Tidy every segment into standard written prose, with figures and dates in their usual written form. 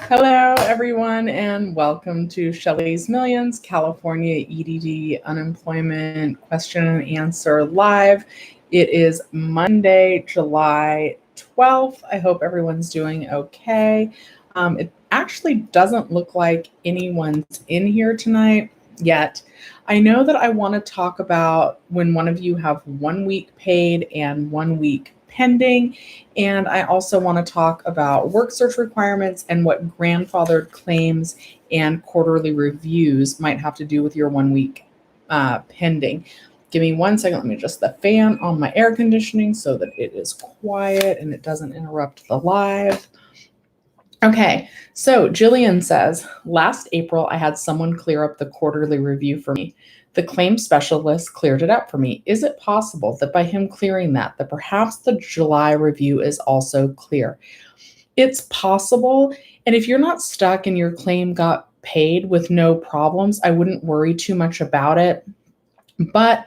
Hello, everyone, and welcome to Shelly's Millions, California EDD Unemployment Question and Answer Live. It is Monday, July 12th. I hope everyone's doing okay. It actually doesn't look like anyone's in here tonight yet. I know that I want to talk about when one of you have 1 week paid and 1 week pending. And I also want to talk about work search requirements and what grandfathered claims and quarterly reviews might have to do with your 1 week pending. Give me 1 second. Let me adjust the fan on my air conditioning so that it is quiet and it doesn't interrupt the live. Okay, so Jillian says, last April, I had someone clear up the quarterly review for me. The claim specialist cleared it up for me. Is it possible that by him clearing that perhaps the July review is also clear? It's possible. And if you're not stuck and your claim got paid with no problems, I wouldn't worry too much about it. But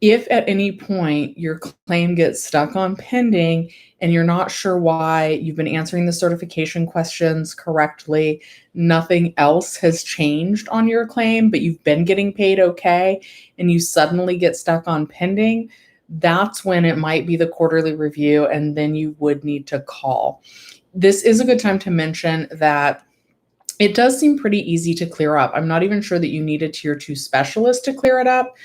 if at any point your claim gets stuck on pending and you're not sure why, you've been answering the certification questions correctly, nothing else has changed on your claim, but you've been getting paid okay, and you suddenly get stuck on pending, that's when it might be the quarterly review, and then you would need to call. This is a good time to mention that it does seem pretty easy to clear up. I'm not even sure that you need a tier 2 specialist to clear it up.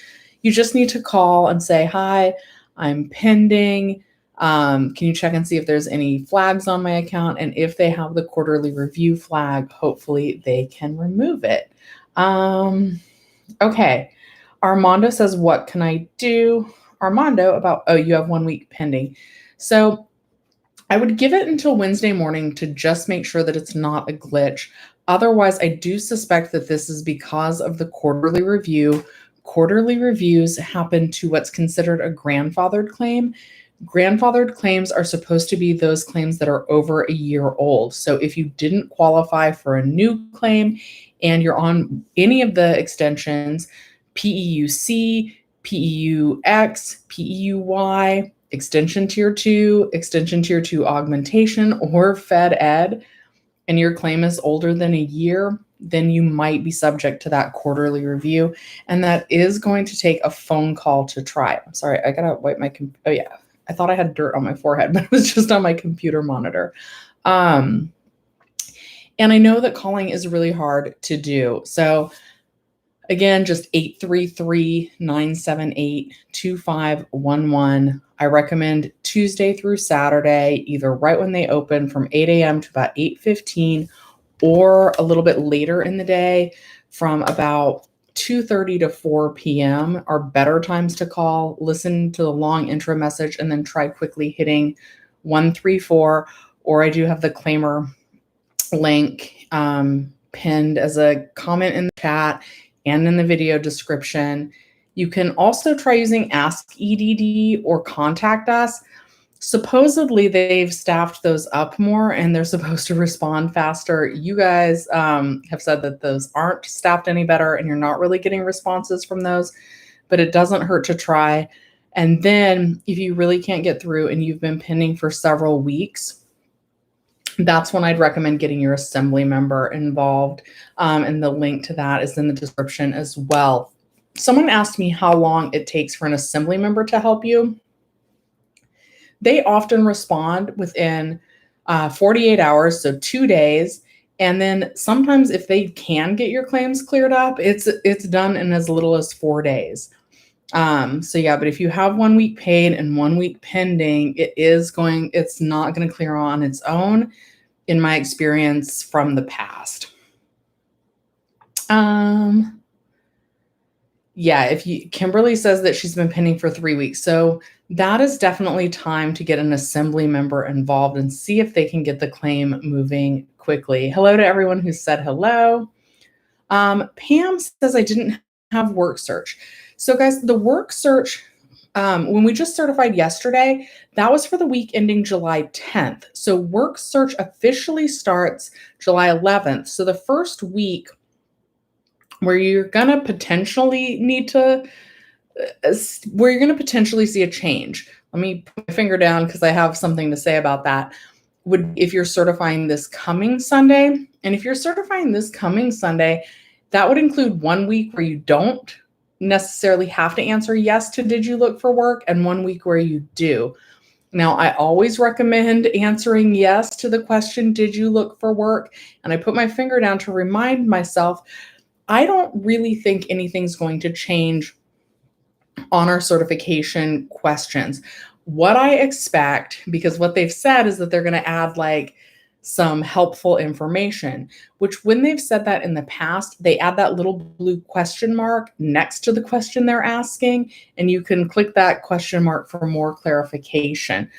You just need to call and say, hi, I'm pending. Can you check and see if there's any flags on my account? And if they have the quarterly review flag, hopefully they can remove it. Okay. Armando says, what can I do? Armando, you have 1 week pending. So I would give it until Wednesday morning to just make sure that it's not a glitch. Otherwise, I do suspect that this is because of the quarterly review. Quarterly reviews happen to what's considered a grandfathered claim. Grandfathered claims are supposed to be those claims that are over a year old. So if you didn't qualify for a new claim and you're on any of the extensions, PEUC, PEUX, PEUY, Extension Tier 2, Extension Tier 2 Augmentation, or Fed Ed, and your claim is older than a year, then you might be subject to that quarterly review. And that is going to take a phone call to try. I'm sorry, I gotta wipe my, oh yeah, I thought I had dirt on my forehead, but it was just on my computer monitor. And I know that calling is really hard to do. So again, just 833-978-2511. I recommend Tuesday through Saturday, either right when they open from 8 a.m. to about 8:15, or a little bit later in the day from about 2:30 to 4 p.m. are better times to call. Listen to the long intro message and then try quickly hitting 134, or I do have the Claimyr link pinned as a comment in the chat and in the video description. You can also try using Ask EDD or Contact Us. Supposedly they've staffed those up more and they're supposed to respond faster. You guys have said that those aren't staffed any better and you're not really getting responses from those, but it doesn't hurt to try. And then if you really can't get through and you've been pending for several weeks, that's when I'd recommend getting your assembly member involved. And the link to that is in the description as well. Someone asked me how long it takes for an assembly member to help you. They often respond within 48 hours, so 2 days. And then sometimes if they can get your claims cleared up, it's done in as little as 4 days. So yeah, but if you have 1 week paid and 1 week pending, it's not going to clear on its own, in my experience from the past. Yeah, Kimberly says that she's been pending for 3 weeks. So that is definitely time to get an assembly member involved and see if they can get the claim moving quickly. Hello to everyone who said hello. Pam says I didn't have work search. So guys, the work search, when we just certified yesterday, that was for the week ending July 10th. So work search officially starts July 11th. So the first week where you're going to potentially see a change. Let me put my finger down because I have something to say about that. would, if you're certifying this coming Sunday. And if you're certifying this coming Sunday, that would include 1 week where you don't necessarily have to answer yes to did you look for work, and 1 week where you do. Now, I always recommend answering yes to the question, did you look for work? And I put my finger down to remind myself, I don't really think anything's going to change on our certification questions. What I expect, because what they've said is that they're going to add like some helpful information, which when they've said that in the past, they add that little blue question mark next to the question they're asking, and you can click that question mark for more clarification.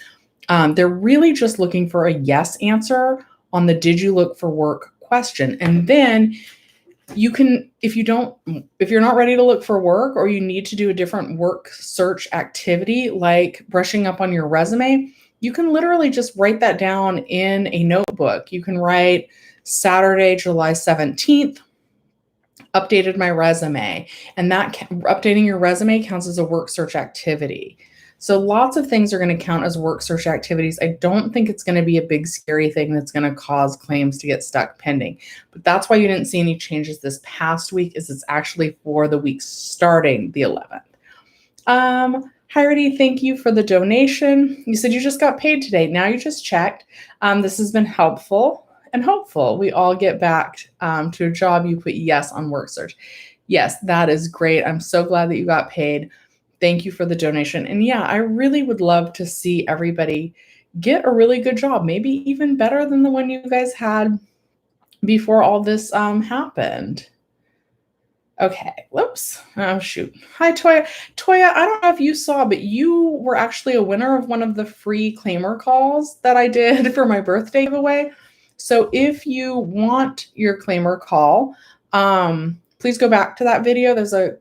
They're really just looking for a yes answer on the did you look for work question. And then you can, if you're not ready to look for work, or you need to do a different work search activity like brushing up on your resume, you can literally just write that down in a notebook. You can write Saturday, July 17th, updated my resume, and that updating your resume counts as a work search activity. So lots of things are going to count as work search activities. I don't think it's going to be a big scary thing that's going to cause claims to get stuck pending. But that's why you didn't see any changes this past week, is it's actually for the week starting the 11th. Heidi, thank you for the donation. You said you just got paid today. Now you just checked. This has been helpful and hopeful. We all get back to a job. You put yes on work search. Yes, that is great. I'm so glad that you got paid. Thank you for the donation. And yeah, I really would love to see everybody get a really good job, maybe even better than the one you guys had before all this happened. Okay, whoops. Oh, shoot. Hi, Toya. Toya, I don't know if you saw, but you were actually a winner of one of the free Claimyr calls that I did for my birthday giveaway. So if you want your Claimyr call, please go back to that video. There's a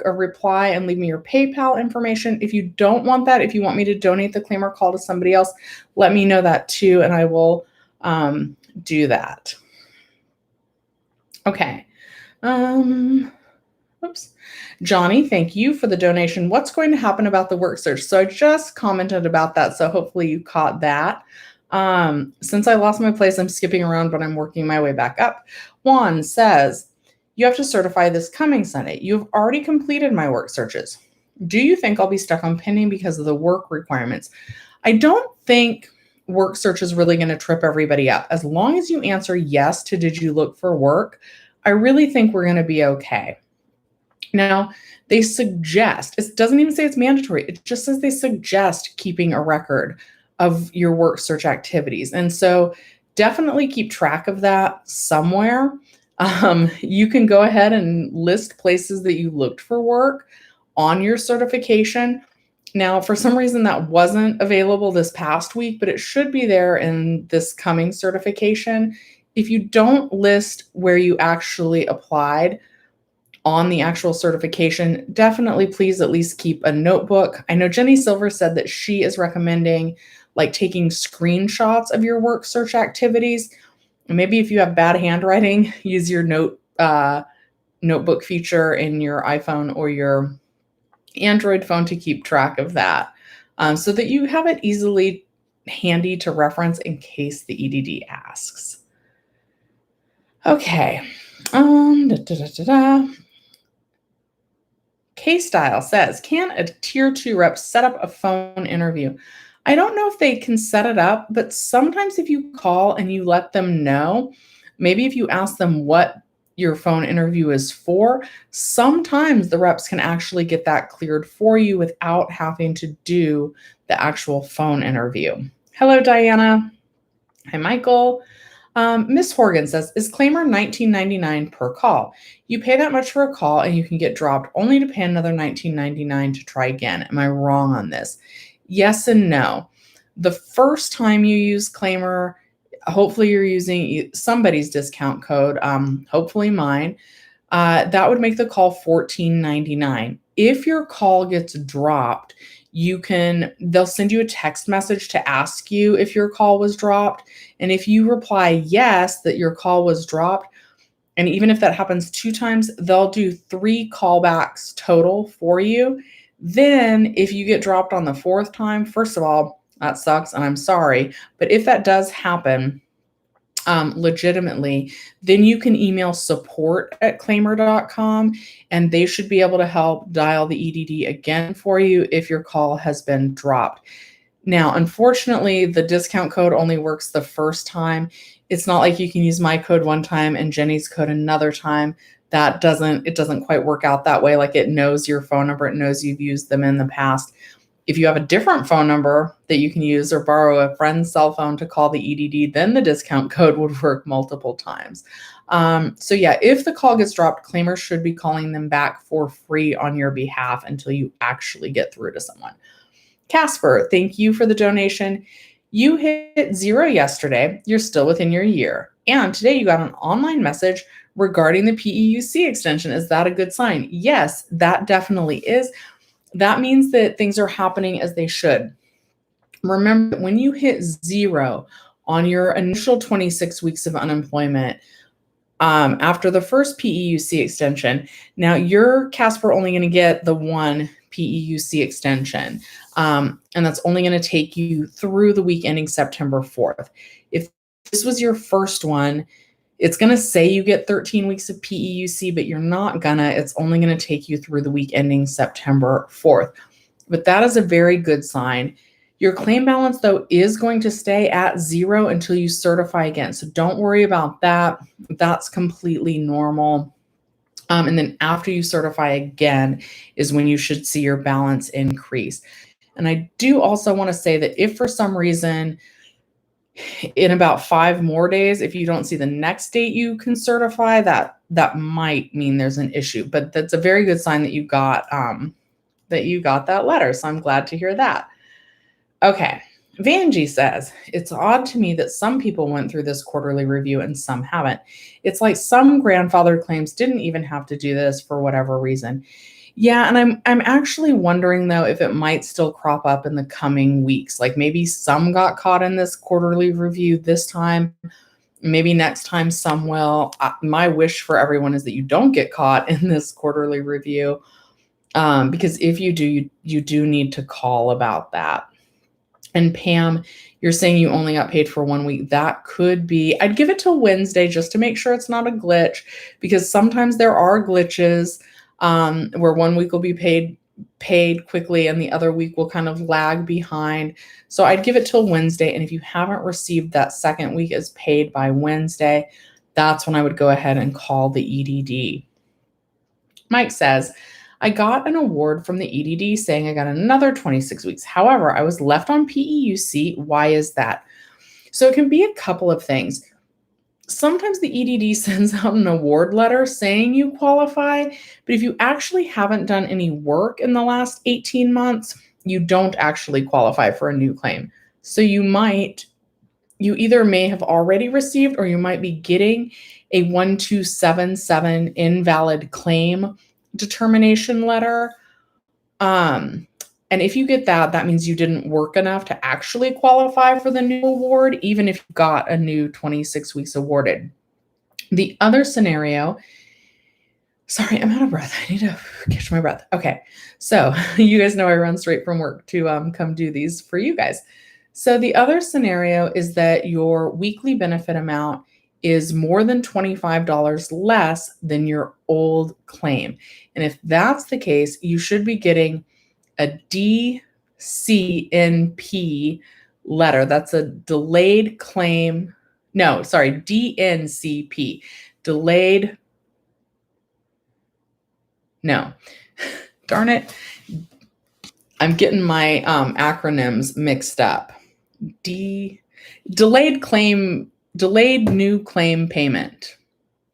reply and leave me your PayPal information. If you don't want that, if you want me to donate the Claimyr call to somebody else, let me know that too, and I will do that. Okay. Oops. Johnny, thank you for the donation. What's going to happen about the work search? So I just commented about that, so hopefully you caught that. Since I lost my place, I'm skipping around, but I'm working my way back up. Juan says, you have to certify this coming Sunday. You've already completed my work searches. Do you think I'll be stuck on pending because of the work requirements? I don't think work search is really going to trip everybody up. As long as you answer yes to did you look for work, I really think we're going to be okay. Now, they suggest, it doesn't even say it's mandatory. It just says they suggest keeping a record of your work search activities. And so definitely keep track of that somewhere. You can go ahead and list places that you looked for work on your certification. Now, for some reason that wasn't available this past week, but it should be there in this coming certification. If you don't list where you actually applied on the actual certification, definitely please at least keep a notebook. I know Jenny Silver said that she is recommending like taking screenshots of your work search activities. And maybe if you have bad handwriting, use your notebook feature in your iPhone or your Android phone to keep track of that, so that you have it easily handy to reference in case the EDD asks. Okay. K-Style says, can a tier 2 rep set up a phone interview? I don't know if they can set it up, but sometimes if you call and you let them know, maybe if you ask them what your phone interview is for, sometimes the reps can actually get that cleared for you without having to do the actual phone interview. Hello, Diana. Hi, Michael. Miss Horgan says, is Claimyr $19.99 per call? You pay that much for a call and you can get dropped only to pay another $19.99 to try again. Am I wrong on this? Yes and no. The first time you use Claimyr, hopefully you're using somebody's discount code, hopefully mine. That would make the call $14.99. If your call gets dropped, they'll send you a text message to ask you if your call was dropped. And if you reply yes, that your call was dropped, and even if that happens 2 times, they'll do 3 callbacks total for you. Then if you get dropped on the 4th time, first of all, That sucks, and I'm sorry. But if that does happen, legitimately, then you can email support@claimyr.com, and they should be able to help dial the EDD again for you if your call has been dropped. Now, unfortunately, the discount code only works the first time. It's not like you can use my code one time and Jenny's code another time. It doesn't quite work out that way. Like, it knows your phone number, it knows you've used them in the past. If you have a different phone number that you can use or borrow a friend's cell phone to call the EDD, then the discount code would work multiple times. So yeah, if the call gets dropped, Claimyr should be calling them back for free on your behalf until you actually get through to someone. Casper, thank you for the donation. You hit 0 yesterday. You're still within your year. And today you got an online message regarding the PEUC extension. Is that a good sign? Yes, that definitely is. That means that things are happening as they should. Remember, when you hit 0 on your initial 26 weeks of unemployment, after the first PEUC extension, now you're, Casper, only going to get the one PEUC extension, and that's only going to take you through the week ending September 4th. If this was your first one, it's going to say you get 13 weeks of PEUC, but you're not gonna. It's only going to take you through the week ending September 4th. But that is a very good sign. Your claim balance, though, is going to stay at 0 until you certify again. So don't worry about that. That's completely normal. And then after you certify again is when you should see your balance increase. And I do also want to say that if for some reason in about 5 more days, if you don't see the next date you can certify, that might mean there's an issue. But that's a very good sign that you got that letter. So I'm glad to hear that. Okay. Vanjie says, it's odd to me that some people went through this quarterly review and some haven't. It's like some grandfathered claims didn't even have to do this for whatever reason. Yeah, and I'm actually wondering, though, if it might still crop up in the coming weeks. Like, maybe some got caught in this quarterly review this time. Maybe next time some will. My wish for everyone is that you don't get caught in this quarterly review, because if you do, you do need to call about that. And Pam, you're saying you only got paid for 1 week. That could be, I'd give it till Wednesday just to make sure it's not a glitch, because sometimes there are glitches where 1 week will be paid quickly and the other week will kind of lag behind. So I'd give it till Wednesday. And if you haven't received that second week as paid by Wednesday, that's when I would go ahead and call the EDD. Mike says, I got an award from the EDD saying I got another 26 weeks. However, I was left on PEUC. Why is that? So it can be a couple of things. Sometimes the EDD sends out an award letter saying you qualify, but if you actually haven't done any work in the last 18 months, you don't actually qualify for a new claim. So you either may have already received, or you might be getting a 1277 invalid claim determination letter. And if you get that, that means you didn't work enough to actually qualify for the new award, even if you got a new 26 weeks awarded. The other scenario, sorry, I'm out of breath. I need to catch my breath. Okay. So you guys know I run straight from work to come do these for you guys. So the other scenario is that your weekly benefit amount is more than $25 less than your old claim. And if that's the case, you should be getting a DCNP letter. That's a delayed claim. No, sorry, DNCP. Delayed. No, darn it. I'm getting my acronyms mixed up. Delayed new claim payment.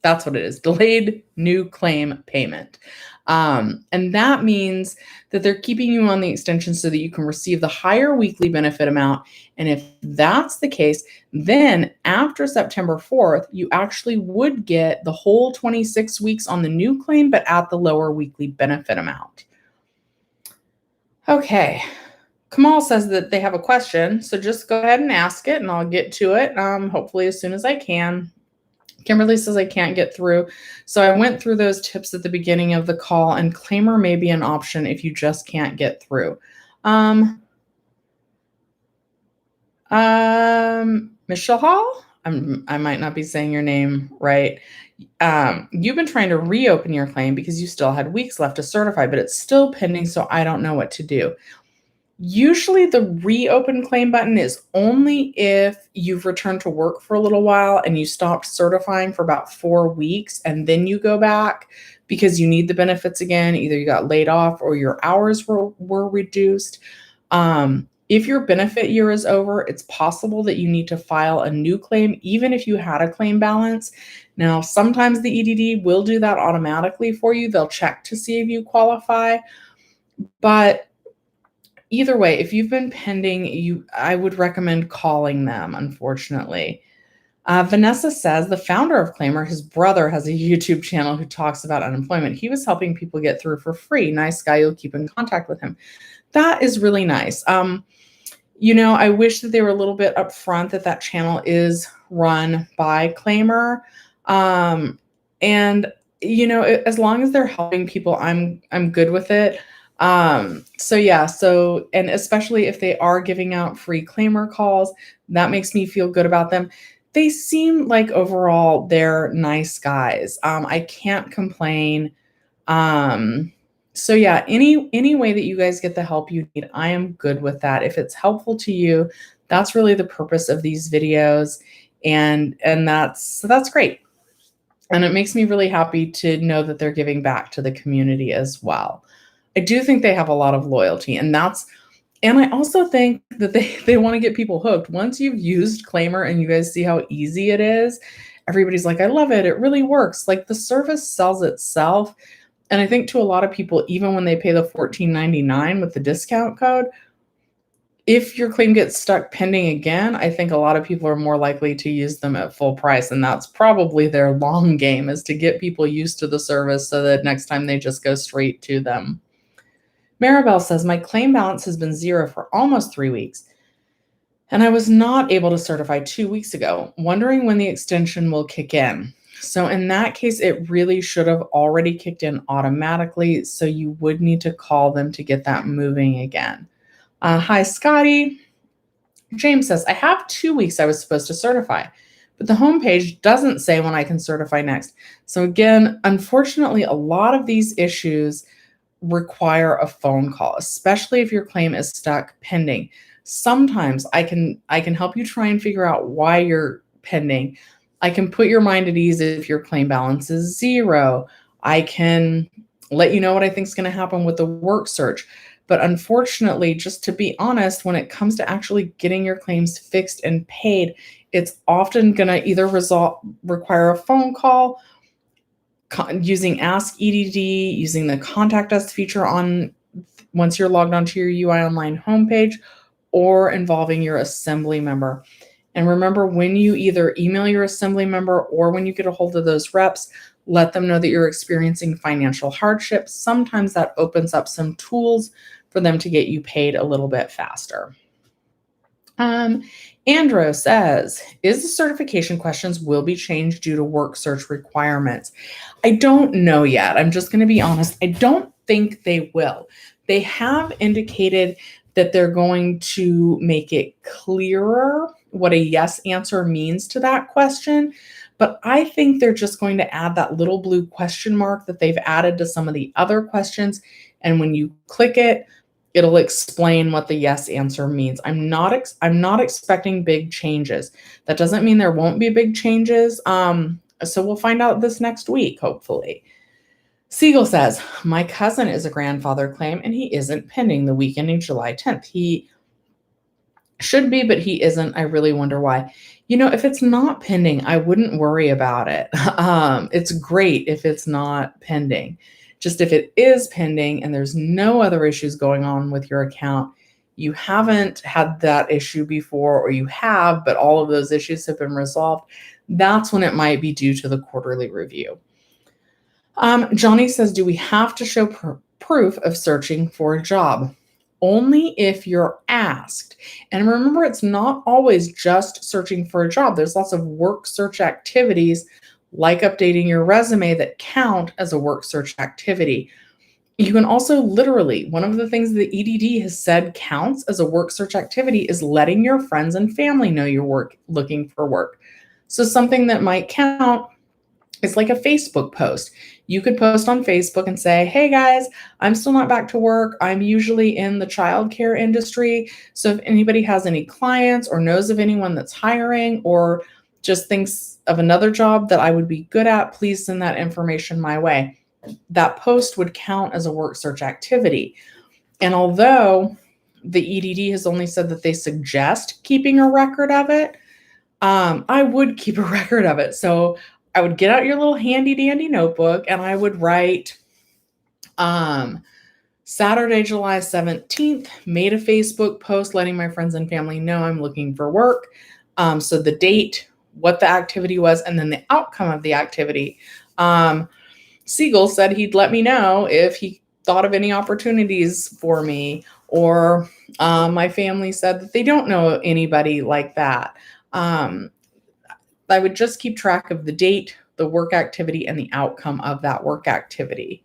That's what it is. Delayed new claim payment. And that means that they're keeping you on the extension so that you can receive the higher weekly benefit amount. And if that's the case, then after September 4th, you actually would get the whole 26 weeks on the new claim, but at the lower weekly benefit amount. Okay. Kamal says that they have a question, so just go ahead and ask it and I'll get to it, hopefully as soon as I can. Kimberly says I can't get through. So I went through those tips at the beginning of the call, and Claimyr may be an option if you just can't get through. Michelle Hall, I might not be saying your name right. You've been trying to reopen your claim because you still had weeks left to certify, but it's still pending, so I don't know what to do. Usually the reopen claim button is only if you've returned to work for a little while and you stopped certifying for about 4 weeks and then you go back because you need the benefits again. Either you got laid off or your hours were reduced. If your benefit year is over, it's possible that you need to file a new claim, even if you had a claim balance. Now, sometimes the EDD will do that automatically for you. They'll check to see if you qualify. But either way, if you've been pending, I would recommend calling them, unfortunately. Vanessa says the founder of Claimyr, his brother, has a YouTube channel who talks about unemployment. He was helping people get through for free. Nice guy. You'll keep in contact with him. That is really nice. I wish that they were a little bit upfront that channel is run by Claimyr. And as long as they're helping people, I'm good with it. And especially if they are giving out free Claimyr calls, that makes me feel good about them. They seem like overall they're nice guys. I can't complain. Any way that you guys get the help you need, I am good with that. If it's helpful to you, that's really the purpose of these videos. And that's great. And it makes me really happy to know that they're giving back to the community as well. I do think they have a lot of loyalty, and I also think that they want to get people hooked. Once you've used Claimyr and you guys see how easy it is, everybody's like, I love it. It really works. Like, the service sells itself. And I think to a lot of people, even when they pay the $14.99 with the discount code, if your claim gets stuck pending again, I think a lot of people are more likely to use them at full price. And that's probably their long game, is to get people used to the service so that next time they just go straight to them. Maribel says, my claim balance has been 0 for almost 3 weeks, and I was not able to certify 2 weeks ago, wondering when the extension will kick in. So in that case, it really should have already kicked in automatically, so you would need to call them to get that moving again. Hi, Scotty. James says, I have 2 weeks I was supposed to certify, but the homepage doesn't say when I can certify next. So again, unfortunately, a lot of these issues require a phone call, especially if your claim is stuck pending. Sometimes I can help you try and figure out why you're pending. I can put your mind at ease if your claim balance is 0. I can let you know what I think is going to happen with the work search. But unfortunately, just to be honest, when it comes to actually getting your claims fixed and paid, it's often going to either require a phone call, using Ask EDD, using the Contact Us feature once you're logged onto your UI Online homepage, or involving your assembly member. And remember, when you either email your assembly member or when you get a hold of those reps, let them know that you're experiencing financial hardship. Sometimes that opens up some tools for them to get you paid a little bit faster. Andrew says, is the certification questions will be changed due to work search requirements? I don't know yet. I'm just going to be honest. I don't think they will. They have indicated that they're going to make it clearer what a yes answer means to that question. But I think they're just going to add that little blue question mark that they've added to some of the other questions. And when you click it, it'll explain what the yes answer means. I'm not expecting big changes. That doesn't mean there won't be big changes. So we'll find out this next week, hopefully. Siegel says, my cousin is a grandfather claim and he isn't pending the week ending July 10th. He should be, but he isn't. I really wonder why. If it's not pending, I wouldn't worry about it. It's great if it's not pending. Just if it is pending and there's no other issues going on with your account, you haven't had that issue before, or you have, but all of those issues have been resolved, that's when it might be due to the quarterly review. Johnny says, do we have to show proof of searching for a job? Only if you're asked. And remember, it's not always just searching for a job. There's lots of work search activities, like updating your resume, that count as a work search activity. You can also literally, one of the things the EDD has said counts as a work search activity is letting your friends and family know you're looking for work. So something that might count is like a Facebook post. You could post on Facebook and say, hey guys, I'm still not back to work. I'm usually in the childcare industry. So if anybody has any clients or knows of anyone that's hiring or just thinks of another job that I would be good at, please send that information my way. That post would count as a work search activity. And although the EDD has only said that they suggest keeping a record of it, I would keep a record of it. So I would get out your little handy dandy notebook and I would write Saturday, July 17th, made a Facebook post letting my friends and family know I'm looking for work. So the date, what the activity was, and then the outcome of the activity. Siegel said he'd let me know if he thought of any opportunities for me, or my family said that they don't know anybody like that. I would just keep track of the date, the work activity, and the outcome of that work activity.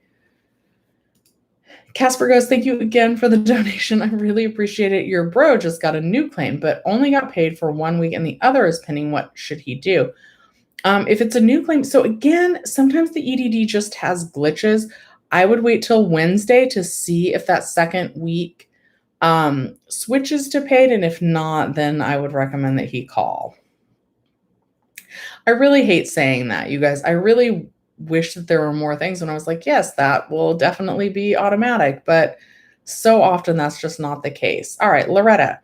Casper goes, thank you again for the donation. I really appreciate it. Your bro just got a new claim, but only got paid for 1 week and the other is pending. What should he do? If it's a new claim, so again, sometimes the EDD just has glitches. I would wait till Wednesday to see if that second week switches to paid. And if not, then I would recommend that he call. I really hate saying that, you guys. I really wish that there were more things when I was like, yes, that will definitely be automatic, but so often that's just not the case. All right, Loretta,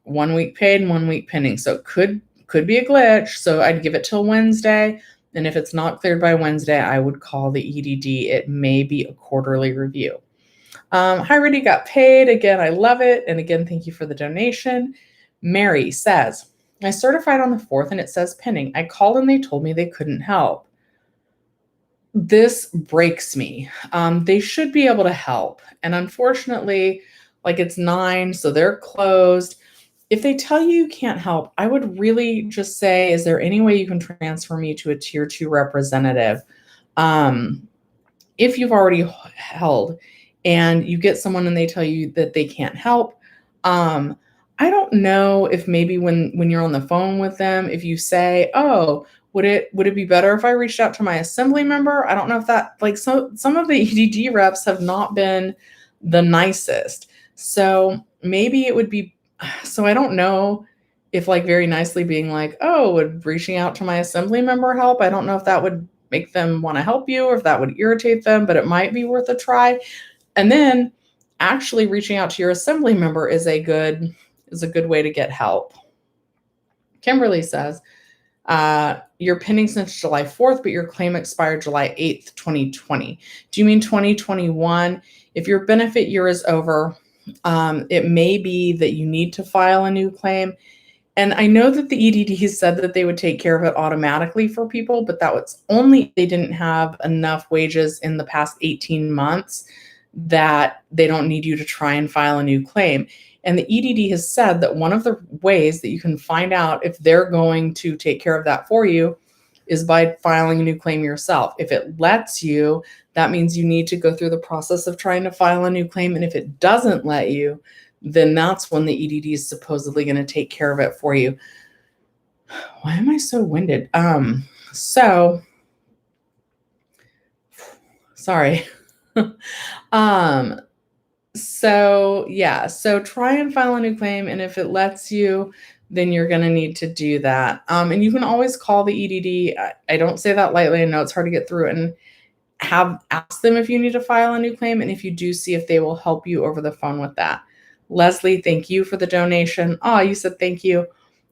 1 week paid and 1 week pending. So it could be a glitch. So I'd give it till Wednesday. And if it's not cleared by Wednesday, I would call the EDD. It may be a quarterly review. Hi, Rudy, got paid. Again, I love it. And again, thank you for the donation. Mary says, I certified on the 4th and it says pending. I called and they told me they couldn't help. This breaks me. They should be able to help. And unfortunately, like it's 9, so they're closed. If they tell you you can't help, I would really just say, is there any way you can transfer me to a tier 2 representative? If you've already held and you get someone and they tell you that they can't help, I don't know if maybe when you're on the phone with them, if you say, oh, would it be better if I reached out to my assembly member? I don't know if that, like, so some of the EDD reps have not been the nicest. So maybe it would be, so I don't know if like very nicely being like, oh, would reaching out to my assembly member help? I don't know if that would make them want to help you or if that would irritate them, but it might be worth a try. And then actually reaching out to your assembly member is a good way to get help. Kimberly says, you're pending since July 4th, but your claim expired July 8th, 2020. Do you mean 2021? If your benefit year is over, it may be that you need to file a new claim. And I know that the EDD said that they would take care of it automatically for people, but that was only if they didn't have enough wages in the past 18 months that they don't need you to try and file a new claim. And the EDD has said that one of the ways that you can find out if they're going to take care of that for you is by filing a new claim yourself. If it lets you, that means you need to go through the process of trying to file a new claim. And if it doesn't let you, then that's when the EDD is supposedly going to take care of it for you. Why am I so winded? Sorry. So try and file a new claim. And if it lets you, then you're going to need to do that. And you can always call the EDD. I don't say that lightly. I know it's hard to get through, and ask them if you need to file a new claim. And if you do, see if they will help you over the phone with that. Leslie, thank you for the donation. Oh, you said thank you.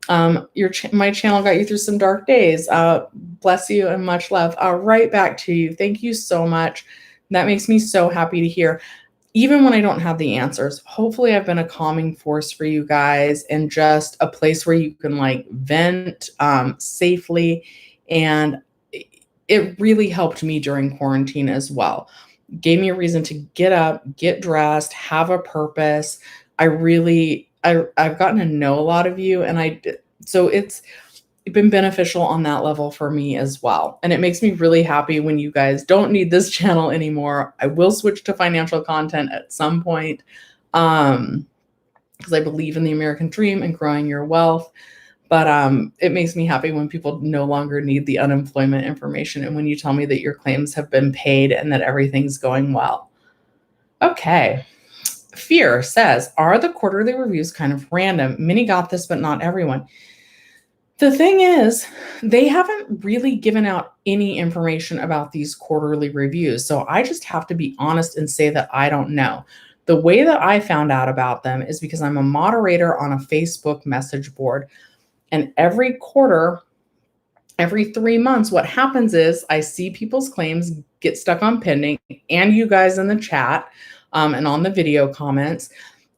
My channel got you through some dark days. Bless you and much love. Right back to you. Thank you so much. That makes me so happy to hear. Even when I don't have the answers, hopefully I've been a calming force for you guys and just a place where you can like vent safely. And it really helped me during quarantine as well. Gave me a reason to get up, get dressed, have a purpose. I've gotten to know a lot of you, and so been beneficial on that level for me as well. And it makes me really happy when you guys don't need this channel anymore. I will switch to financial content at some point because I believe in the American dream and growing your wealth. But it makes me happy when people no longer need the unemployment information and when you tell me that your claims have been paid and that everything's going well. Okay. Fear says, are the quarterly reviews kind of random? Many got this, but not everyone. The thing is, they haven't really given out any information about these quarterly reviews. So I just have to be honest and say that I don't know. The way that I found out about them is because I'm a moderator on a Facebook message board. And every quarter, every 3 months, what happens is I see people's claims get stuck on pending, and you guys in the chat and on the video comments.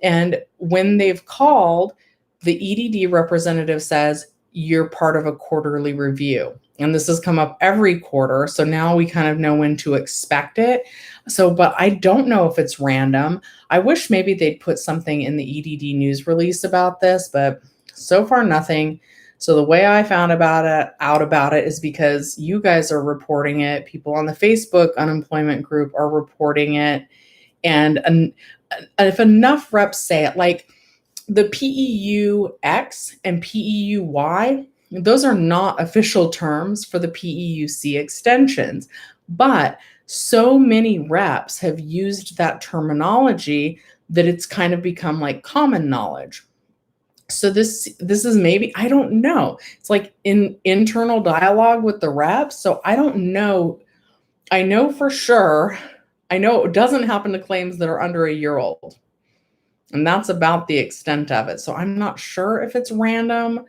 And when they've called, the EDD representative says, you're part of a quarterly review. And this has come up every quarter. So now we kind of know when to expect it. So, but I don't know if it's random. I wish maybe they'd put something in the EDD news release about this, but so far nothing. So the way I found out about it is because you guys are reporting it. People on the Facebook unemployment group are reporting it. And if enough reps say it, like the PEUX and PEUY, those are not official terms for the PEUC extensions, but so many reps have used that terminology that it's kind of become like common knowledge. So this is maybe, I don't know. It's like in internal dialogue with the reps. So I don't know. I know for sure. I know it doesn't happen to claims that are under a year old. And that's about the extent of it. So I'm not sure if it's random.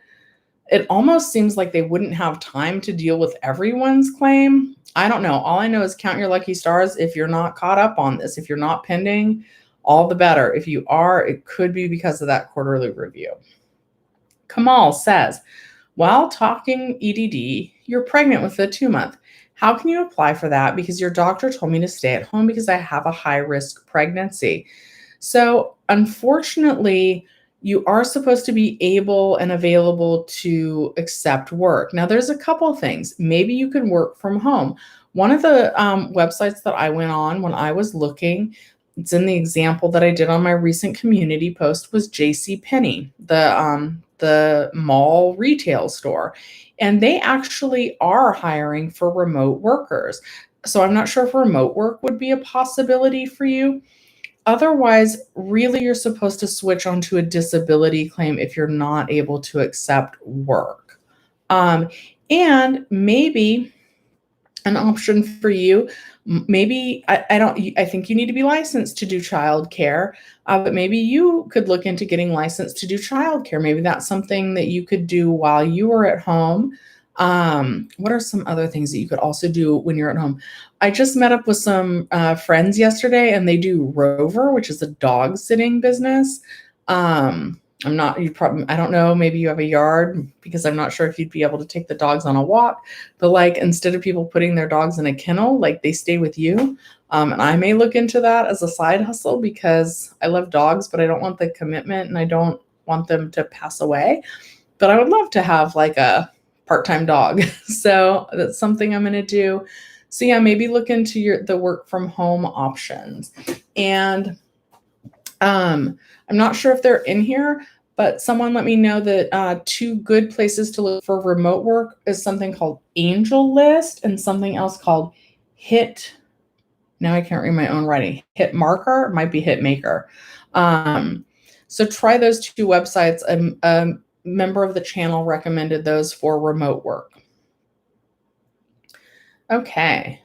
It almost seems like they wouldn't have time to deal with everyone's claim. I don't know. All I know is count your lucky stars if you're not caught up on this. If you're not pending, all the better. If you are, it could be because of that quarterly review. Kamal says, while talking EDD, you're pregnant with a 2-month. How can you apply for that? Because your doctor told me to stay at home because I have a high-risk pregnancy. So unfortunately, you are supposed to be able and available to accept work. Now, there's a couple things. Maybe you can work from home. One of the websites that I went on when I was looking, it's in the example that I did on my recent community post, was JCPenney, the mall retail store. And they actually are hiring for remote workers. So I'm not sure if remote work would be a possibility for you. Otherwise, really, you're supposed to switch onto a disability claim if you're not able to accept work. And maybe an option for you, maybe, I think you need to be licensed to do childcare, but maybe you could look into getting licensed to do childcare. Maybe that's something that you could do while you were at home. What are some other things that you could also do when you're at home? I just met up with some friends yesterday, and they do Rover, which is a dog sitting business. I don't know, maybe you have a yard, because I'm not sure if you'd be able to take the dogs on a walk, but like instead of people putting their dogs in a kennel, like they stay with you. And I may look into that as a side hustle because I love dogs, but I don't want the commitment and I don't want them to pass away. But I would love to have like a part-time dog. So that's something I'm going to do. So yeah, maybe look into the work from home options. And I'm not sure if they're in here, but someone let me know that 2 good places to look for remote work is something called Angel List and something else called Hit. Now I can't read my own writing. Hit Marker, might be Hit Maker. So try those 2 websites. A member of the channel recommended those for remote work. Okay.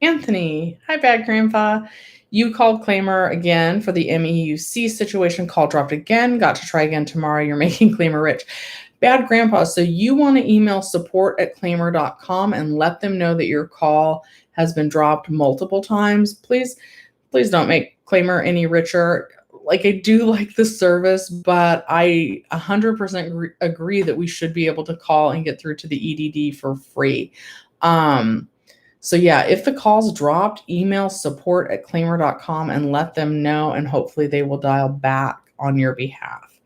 Anthony, hi, Bad Grandpa. You called Claimyr again for the MEUC situation. Call dropped again. Got to try again tomorrow. You're making Claimyr rich. Bad Grandpa, so you want to email support@claimyr.com and let them know that your call has been dropped multiple times. Please don't make Claimyr any richer. Like, I do like the service, but I 100% agree that we should be able to call and get through to the EDD for free. So yeah, if the call's dropped, email support@claimyr.com and let them know, and hopefully they will dial back on your behalf.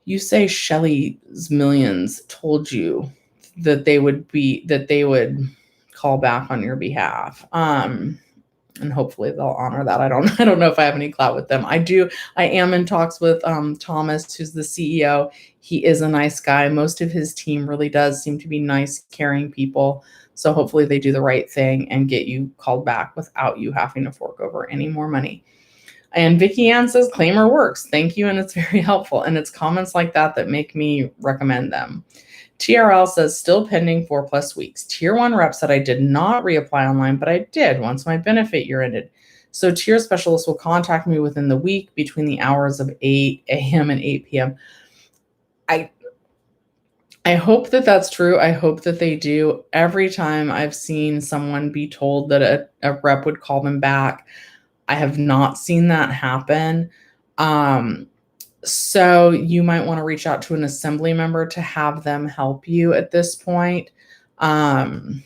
You say Shelly's Millions told you that they would call back on your behalf. And hopefully they'll honor that. I don't know if I have any clout with them. I am in talks with Thomas, who's the CEO. He is a nice guy. Most of his team really does seem to be nice, caring people. So hopefully they do the right thing and get you called back without you having to fork over any more money. And Vicky Ann says, Claimyr works. Thank you. And it's very helpful. And it's comments like that that make me recommend them. TRL says, still pending 4+ weeks. Tier 1 rep said I did not reapply online, but I did once my benefit year ended. So tier specialists will contact me within the week between the hours of 8 a.m. and 8 p.m. I hope that that's true. I hope that they do. Every time I've seen someone be told that a rep would call them back, I have not seen that happen. So you might want to reach out to an assembly member to have them help you at this point. And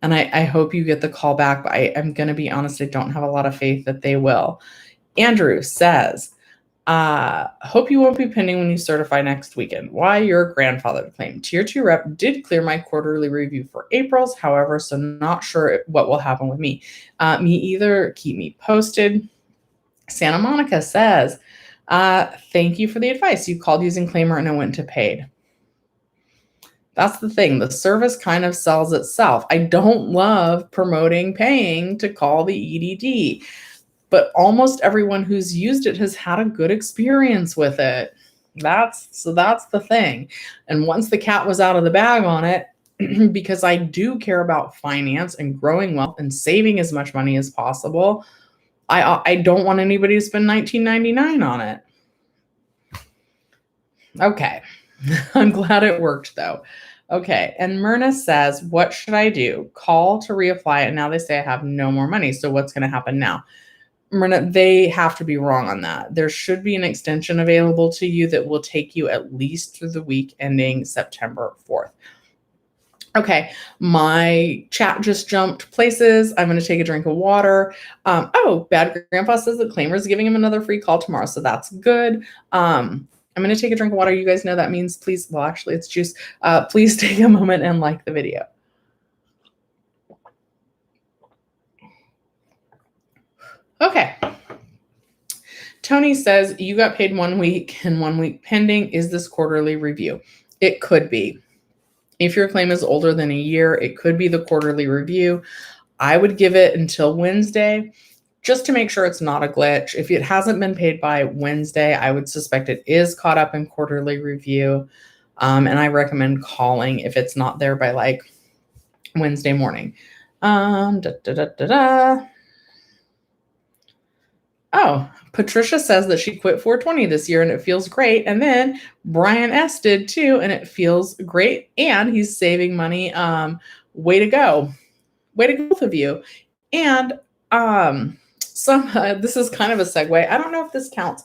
I hope you get the call back, but I'm going to be honest, I don't have a lot of faith that they will. Andrew says, hope you won't be pending when you certify next weekend. Why? Your grandfather claim. Tier 2 rep did clear my quarterly review for April's, however, so not sure what will happen with me. Me either. Keep me posted. Santa Monica says, thank you for the advice. You called using Claimyr and I went to paid. That's the thing. The service kind of sells itself. I don't love promoting paying to call the EDD, but almost everyone who's used it has had a good experience with it. That's the thing. And once the cat was out of the bag on it, because I do care about finance and growing wealth and saving as much money as possible, I don't want anybody to spend $19.99 on it. Okay. I'm glad it worked though. Okay. And Myrna says, what should I do? Call to reapply. And now they say I have no more money. So what's going to happen now? Myrna, they have to be wrong on that. There should be an extension available to you that will take you at least through the week ending September 4th. Okay, my chat just jumped places. I'm going to take a drink of water. Bad Grandpa says that Claimyr is giving him another free call tomorrow, so that's good. I'm going to take a drink of water. You guys know that means please, well, actually it's juice. Please take a moment and like the video. Okay. Tony says, you got paid 1 week and 1 week pending. Is this quarterly review? It could be. If your claim is older than a year, it could be the quarterly review. I would give it until Wednesday just to make sure it's not a glitch. If it hasn't been paid by Wednesday, I would suspect it is caught up in quarterly review. And I recommend calling if it's not there by like Wednesday morning. Oh, Patricia says that she quit 420 this year and it feels great. And then Brian S. did too, and it feels great. And he's saving money. Way to go. Way to go, both of you. And this is kind of a segue. I don't know if this counts.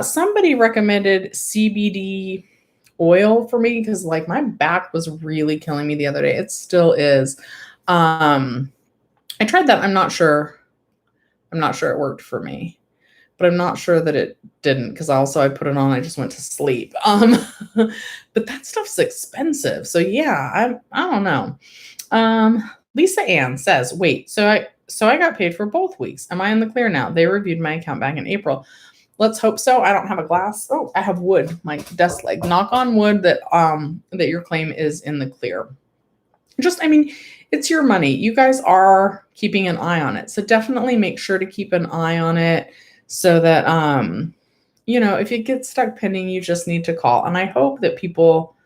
Somebody recommended CBD oil for me because like my back was really killing me the other day. It still is. I tried that. I'm not sure it worked for me, but I'm not sure that it didn't because I put it on. I just went to sleep. But that stuff's expensive. So yeah, I don't know. Lisa Ann says, wait, so I got paid for both weeks. Am I in the clear now? They reviewed my account back in April. Let's hope so. I don't have a glass. Oh, I have wood, my desk leg. Knock on wood that your claim is in the clear. It's your money. You guys are keeping an eye on it. So definitely make sure to keep an eye on it so that, if you get stuck pending, you just need to call. And I hope that people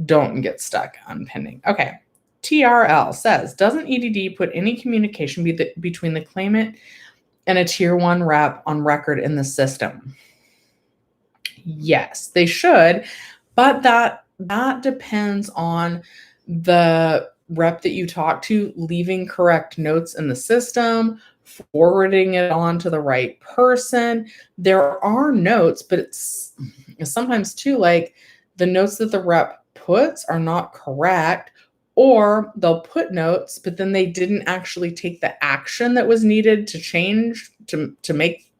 don't get stuck on pending. Okay. TRL says, doesn't EDD put any communication between the claimant and a tier 1 rep on record in the system? Yes, they should, but that depends on the rep that you talk to leaving correct notes in the system, forwarding it on to the right person. There are notes, but it's sometimes too like the notes that the rep puts are not correct, or they'll put notes, but then they didn't actually take the action that was needed to change to make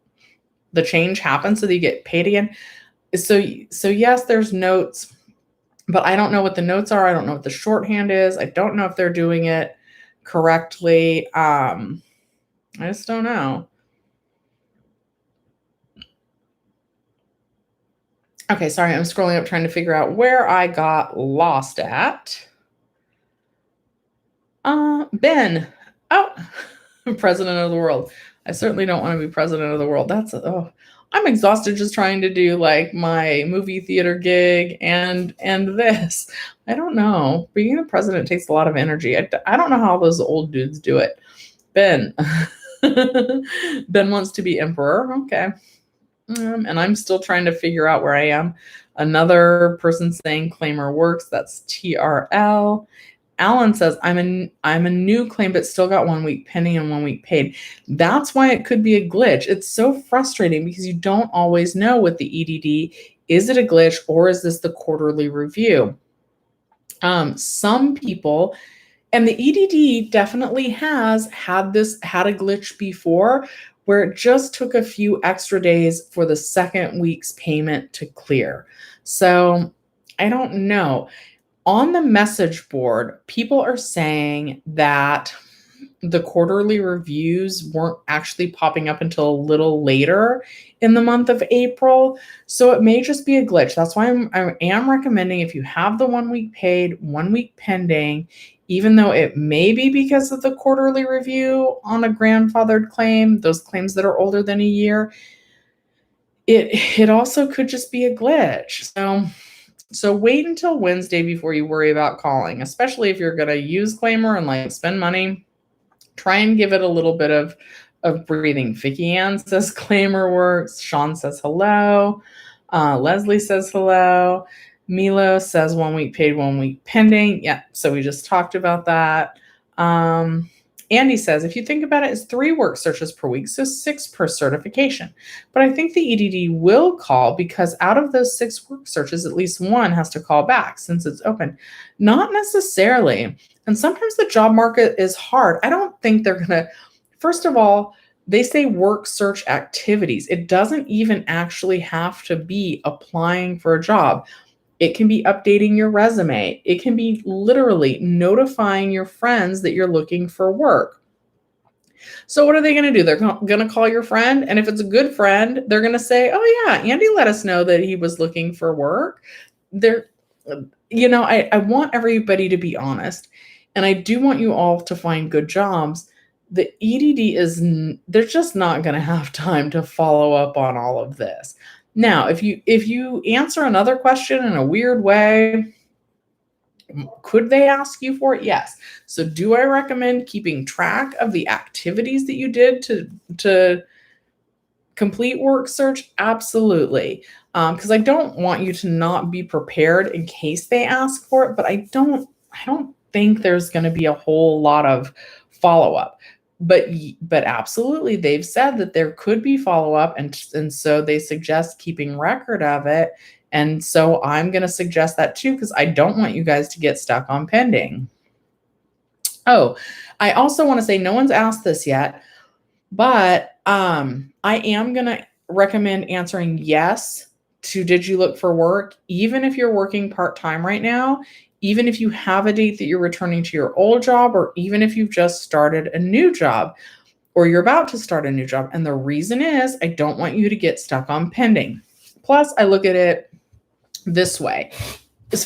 the change happen so that you get paid again. So yes, there's notes, but I don't know what the notes are. I don't know what the shorthand is. I don't know if they're doing it correctly. I just don't know. Okay, sorry, I'm scrolling up trying to figure out where I got lost at. Ben. Oh, president of the world. I certainly don't want to be president of the world. I'm exhausted just trying to do like my movie theater gig and this. I don't know. Being a president takes a lot of energy. I don't know how those old dudes do it. Ben. Ben wants to be emperor. Okay. And I'm still trying to figure out where I am. Another person saying Claimyr works. That's TRL. Alan says, I'm a new claim, but still got 1 week pending and 1 week paid. That's why it could be a glitch. It's so frustrating because you don't always know with the EDD. Is it a glitch or is this the quarterly review? Some people, and the EDD definitely has had a glitch before where it just took a few extra days for the second week's payment to clear. So I don't know. On the message board, people are saying that the quarterly reviews weren't actually popping up until a little later in the month of April. So it may just be a glitch. That's why I am recommending if you have the 1 week paid, 1 week pending, even though it may be because of the quarterly review on a grandfathered claim, those claims that are older than a year, it also could just be a glitch. So wait until Wednesday before you worry about calling, especially if you're going to use Claimyr and like spend money. Try and give it a little bit of breathing. Vicky Ann says Claimyr works. Sean says hello. Leslie says hello. Milo says 1 week paid, 1 week pending. Yeah, so we just talked about that. Andy says, if you think about it, it's 3 work searches per week, so 6 per certification. But I think the EDD will call because out of those 6 work searches, at least 1 has to call back since it's open. Not necessarily. And sometimes the job market is hard. I don't think they're going to, first of all, they say work search activities. It doesn't even actually have to be applying for a job. It can be updating your resume. It can be literally notifying your friends that you're looking for work. So what are they going to do? They're going to call your friend. And if it's a good friend, they're going to say, oh yeah, Andy let us know that he was looking for work. I want everybody to be honest. And I do want you all to find good jobs. The EDD they're just not going to have time to follow up on all of this. Now, if you answer another question in a weird way, could they ask you for it? Yes. So do I recommend keeping track of the activities that you did to complete work search? Absolutely. Because I don't want you to not be prepared in case they ask for it, but I don't think there's going to be a whole lot of follow-up. But absolutely, they've said that there could be follow-up, and so they suggest keeping record of it. And so I'm going to suggest that too, because I don't want you guys to get stuck on pending. Oh, I also want to say no one's asked this yet, but I am going to recommend answering yes to did you look for work, even if you're working part-time right now, even if you have a date that you're returning to your old job, or even if you've just started a new job or you're about to start a new job. And the reason is I don't want you to get stuck on pending. Plus, I look at it this way.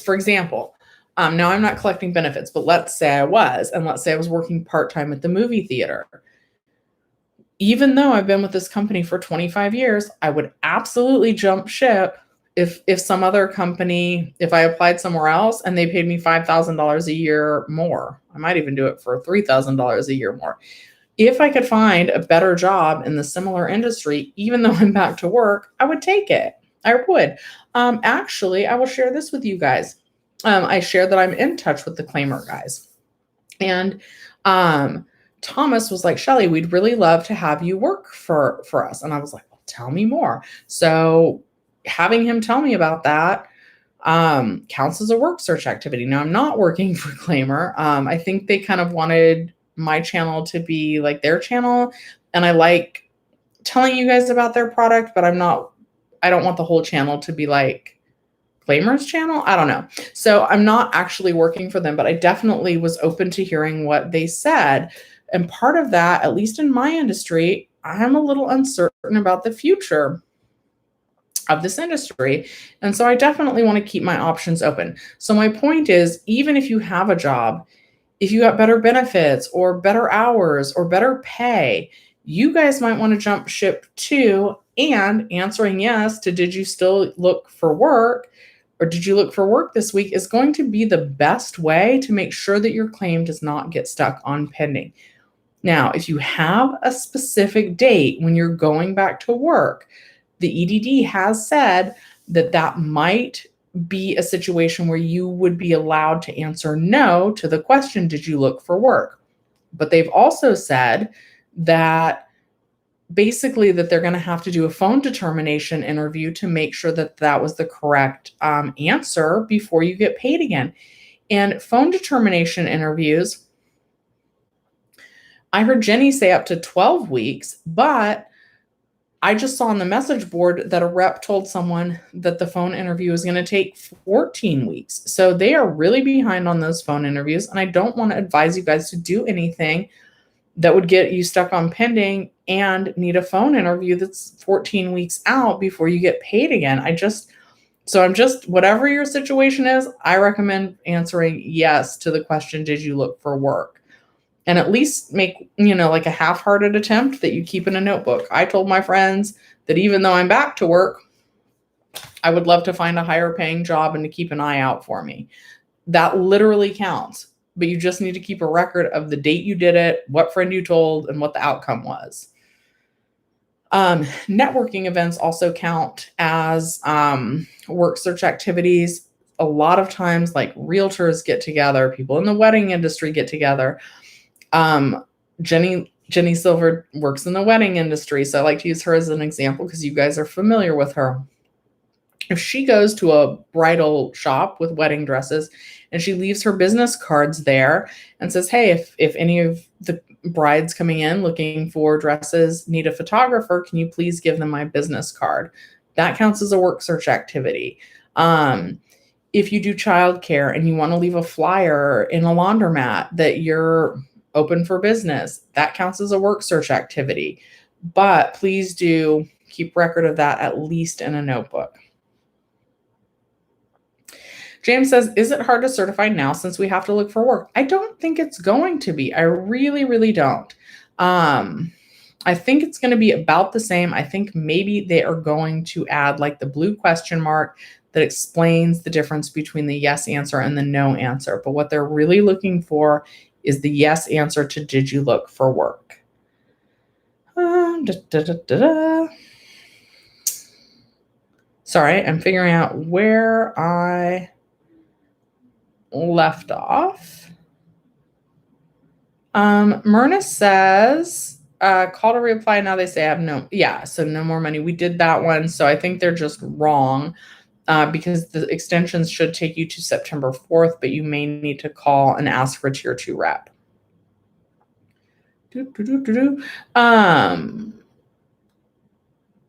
For example, now I'm not collecting benefits, but let's say I was, and let's say I was working part-time at the movie theater. Even though I've been with this company for 25 years, I would absolutely jump ship if some other company, if I applied somewhere else and they paid me $5,000 a year more. I might even do it for $3,000 a year more. If I could find a better job in the similar industry, even though I'm back to work, I would take it. I would. Actually, I will share this with you guys. I shared that I'm in touch with the Claimyr guys. And Thomas was like, Shelly, we'd really love to have you work for us. And I was like, well, tell me more. So having him tell me about that counts as a work search activity. Now, I'm not working for Claimyr. I think they kind of wanted my channel to be like their channel. And I like telling you guys about their product, but I'm not I don't want the whole channel to be like Claimyr's channel. I don't know. So I'm not actually working for them, but I definitely was open to hearing what they said. And part of that, at least in my industry, I'm a little uncertain about the future of this industry. And so I definitely want to keep my options open. So my point is, even if you have a job, if you got better benefits or better hours or better pay, you guys might want to jump ship too. And answering yes to did you still look for work or did you look for work this week is going to be the best way to make sure that your claim does not get stuck on pending. Now, if you have a specific date when you're going back to work, the EDD has said that that might be a situation where you would be allowed to answer no to the question, did you look for work? But they've also said that basically that they're going to have to do a phone determination interview to make sure that that was the correct answer before you get paid again. And phone determination interviews, I heard Jenny say up to 12 weeks, but I just saw on the message board that a rep told someone that the phone interview is going to take 14 weeks. So they are really behind on those phone interviews. And I don't want to advise you guys to do anything that would get you stuck on pending and need a phone interview that's 14 weeks out before you get paid again. Whatever your situation is, I recommend answering yes to the question, did you look for work? And at least make, like a half-hearted attempt that you keep in a notebook. I told my friends that even though I'm back to work, I would love to find a higher paying job and to keep an eye out for me. That literally counts, but you just need to keep a record of the date you did it, what friend you told, and what the outcome was. Networking events also count as work search activities. A lot of times, like realtors get together, people in the wedding industry get together. Jenny Silver works in the wedding industry, so I like to use her as an example because you guys are familiar with her. If she goes to a bridal shop with wedding dresses and she leaves her business cards there and says, hey, if any of the brides coming in looking for dresses need a photographer, can you please give them my business card? That counts as a work search activity. If you do childcare and you want to leave a flyer in a laundromat that you're open for business, that counts as a work search activity. But please do keep record of that at least in a notebook. James says, is it hard to certify now since we have to look for work? I don't think it's going to be. I really, really don't. I think it's going to be about the same. I think maybe they are going to add like the blue question mark that explains the difference between the yes answer and the no answer. But what they're really looking for is the yes answer to did you look for work? Sorry, I'm figuring out where I left off. Myrna says, call to reply. Now they say I have no, so no more money. We did that one. So I think they're just wrong because the extensions should take you to September 4th, but you may need to call and ask for a tier 2 rep.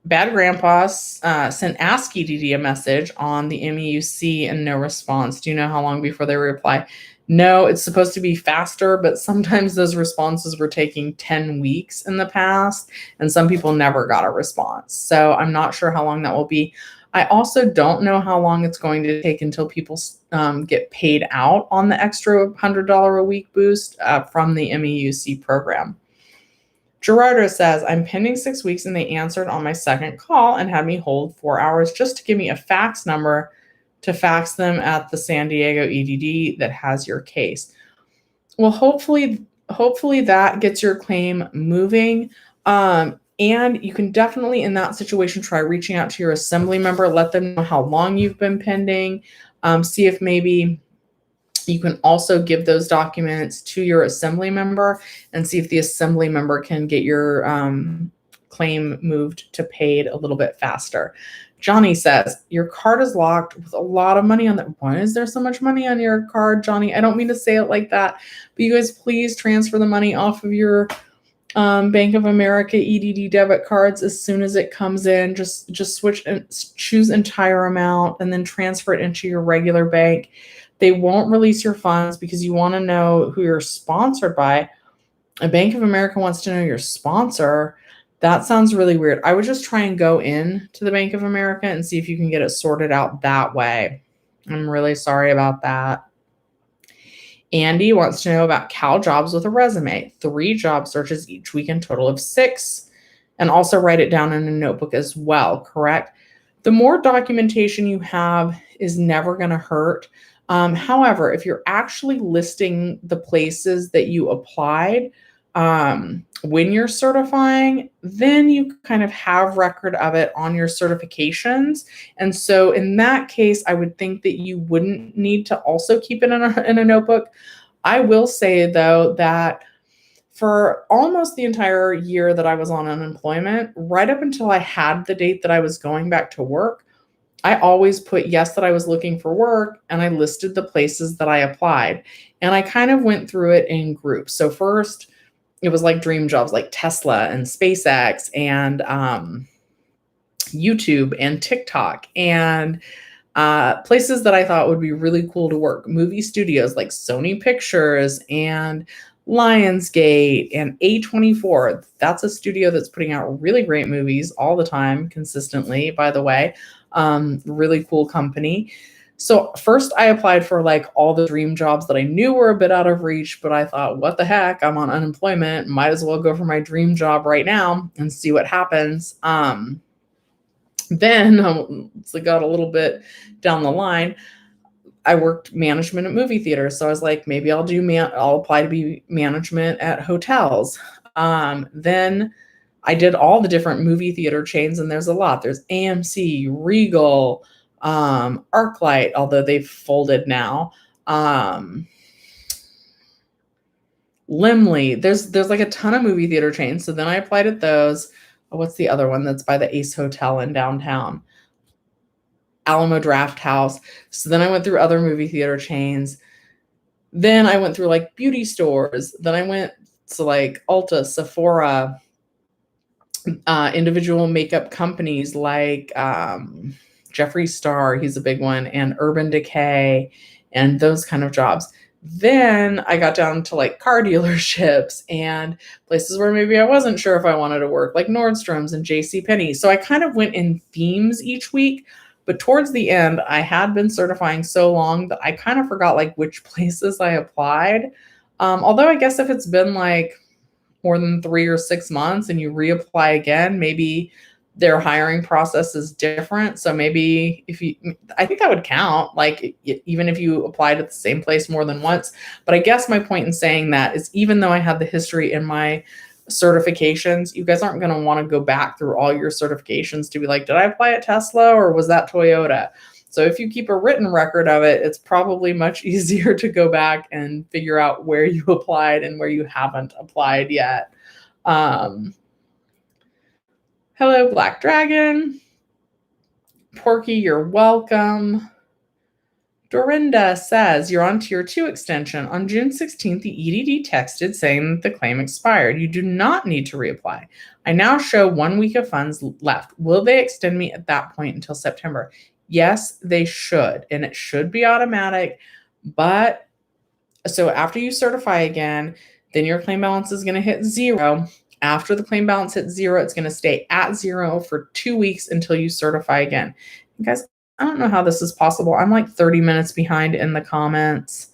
Bad Grandpa sent Ask EDD a message on the MEUC and no response. Do you know how long before they reply? No, it's supposed to be faster, but sometimes those responses were taking 10 weeks in the past, and some people never got a response. So I'm not sure how long that will be. I also don't know how long it's going to take until people get paid out on the extra $100 a week boost from the MEUC program. Gerardo says, I'm pending 6 weeks and they answered on my second call and had me hold 4 hours just to give me a fax number to fax them at the San Diego EDD that has your case. Well, hopefully that gets your claim moving. And you can definitely, in that situation, try reaching out to your assembly member, let them know how long you've been pending, see if maybe you can also give those documents to your assembly member and see if the assembly member can get your claim moved to paid a little bit faster. Johnny says, your card is locked with a lot of money on that. Why is there so much money on your card, Johnny? I don't mean to say it like that, but you guys please transfer the money off of your Bank of America EDD debit cards, as soon as it comes in, just switch and choose entire amount and then transfer it into your regular bank. They won't release your funds because you want to know who you're sponsored by. A Bank of America wants to know your sponsor. That sounds really weird. I would just try and go in to the Bank of America and see if you can get it sorted out that way. I'm really sorry about that. Andy wants to know about Cal jobs with a resume. 3 job searches each week, in total of 6. And also write it down in a notebook as well, correct? The more documentation you have is never going to hurt. However, if you're actually listing the places that you applied when you're certifying, then you kind of have record of it on your certifications. And so in that case, I would think that you wouldn't need to also keep it in a notebook. I will say, though, that for almost the entire year that I was on unemployment, right up until I had the date that I was going back to work, I always put yes that I was looking for work, and I listed the places that I applied. And I kind of went through it in groups. So first, it was like dream jobs like Tesla and SpaceX and YouTube and TikTok and places that I thought would be really cool to work. Movie studios like Sony Pictures and Lionsgate and A24. That's a studio that's putting out really great movies all the time, consistently, by the way. Really cool company. So first I applied for like all the dream jobs that I knew were a bit out of reach, but I thought, what the heck? I'm on unemployment. Might as well go for my dream job right now and see what happens. Then once I got a little bit down the line, I worked management at movie theaters. So I was like, maybe I'll apply to be management at hotels. Then I did all the different movie theater chains, and there's a lot. There's AMC, Regal, ArcLight, although they've folded now. Limley. There's like a ton of movie theater chains. So then I applied at those. What's the other one that's by the Ace Hotel in downtown? Alamo Draft House. So then I went through other movie theater chains. Then I went through like beauty stores. Then I went to like Ulta, Sephora, individual makeup companies like Jeffree Star, he's a big one, and Urban Decay, and those kind of jobs. Then I got down to like car dealerships and places where maybe I wasn't sure if I wanted to work, like Nordstrom's and JCPenney. So I kind of went in themes each week. But towards the end, I had been certifying so long that I kind of forgot like which places I applied. Although I guess if it's been like more than 3 or 6 months and you reapply again, maybe their hiring process is different. So maybe I think that would count, like even if you applied at the same place more than once. But I guess my point in saying that is, even though I had the history in my certifications, you guys aren't going to want to go back through all your certifications to be like, did I apply at Tesla or was that Toyota? So if you keep a written record of it, it's probably much easier to go back and figure out where you applied and where you haven't applied yet. Hello, Black Dragon. Porky, you're welcome. Dorinda says, you're on Tier 2 extension. On June 16th, the EDD texted saying that the claim expired. You do not need to reapply. I now show 1 week of funds left. Will they extend me at that point until September? Yes, they should, and it should be automatic. But so after you certify again, then your claim balance is going to hit 0. After the claim balance hits 0, it's going to stay at 0 for 2 weeks until you certify again. And guys, I don't know how this is possible. I'm like 30 minutes behind in the comments.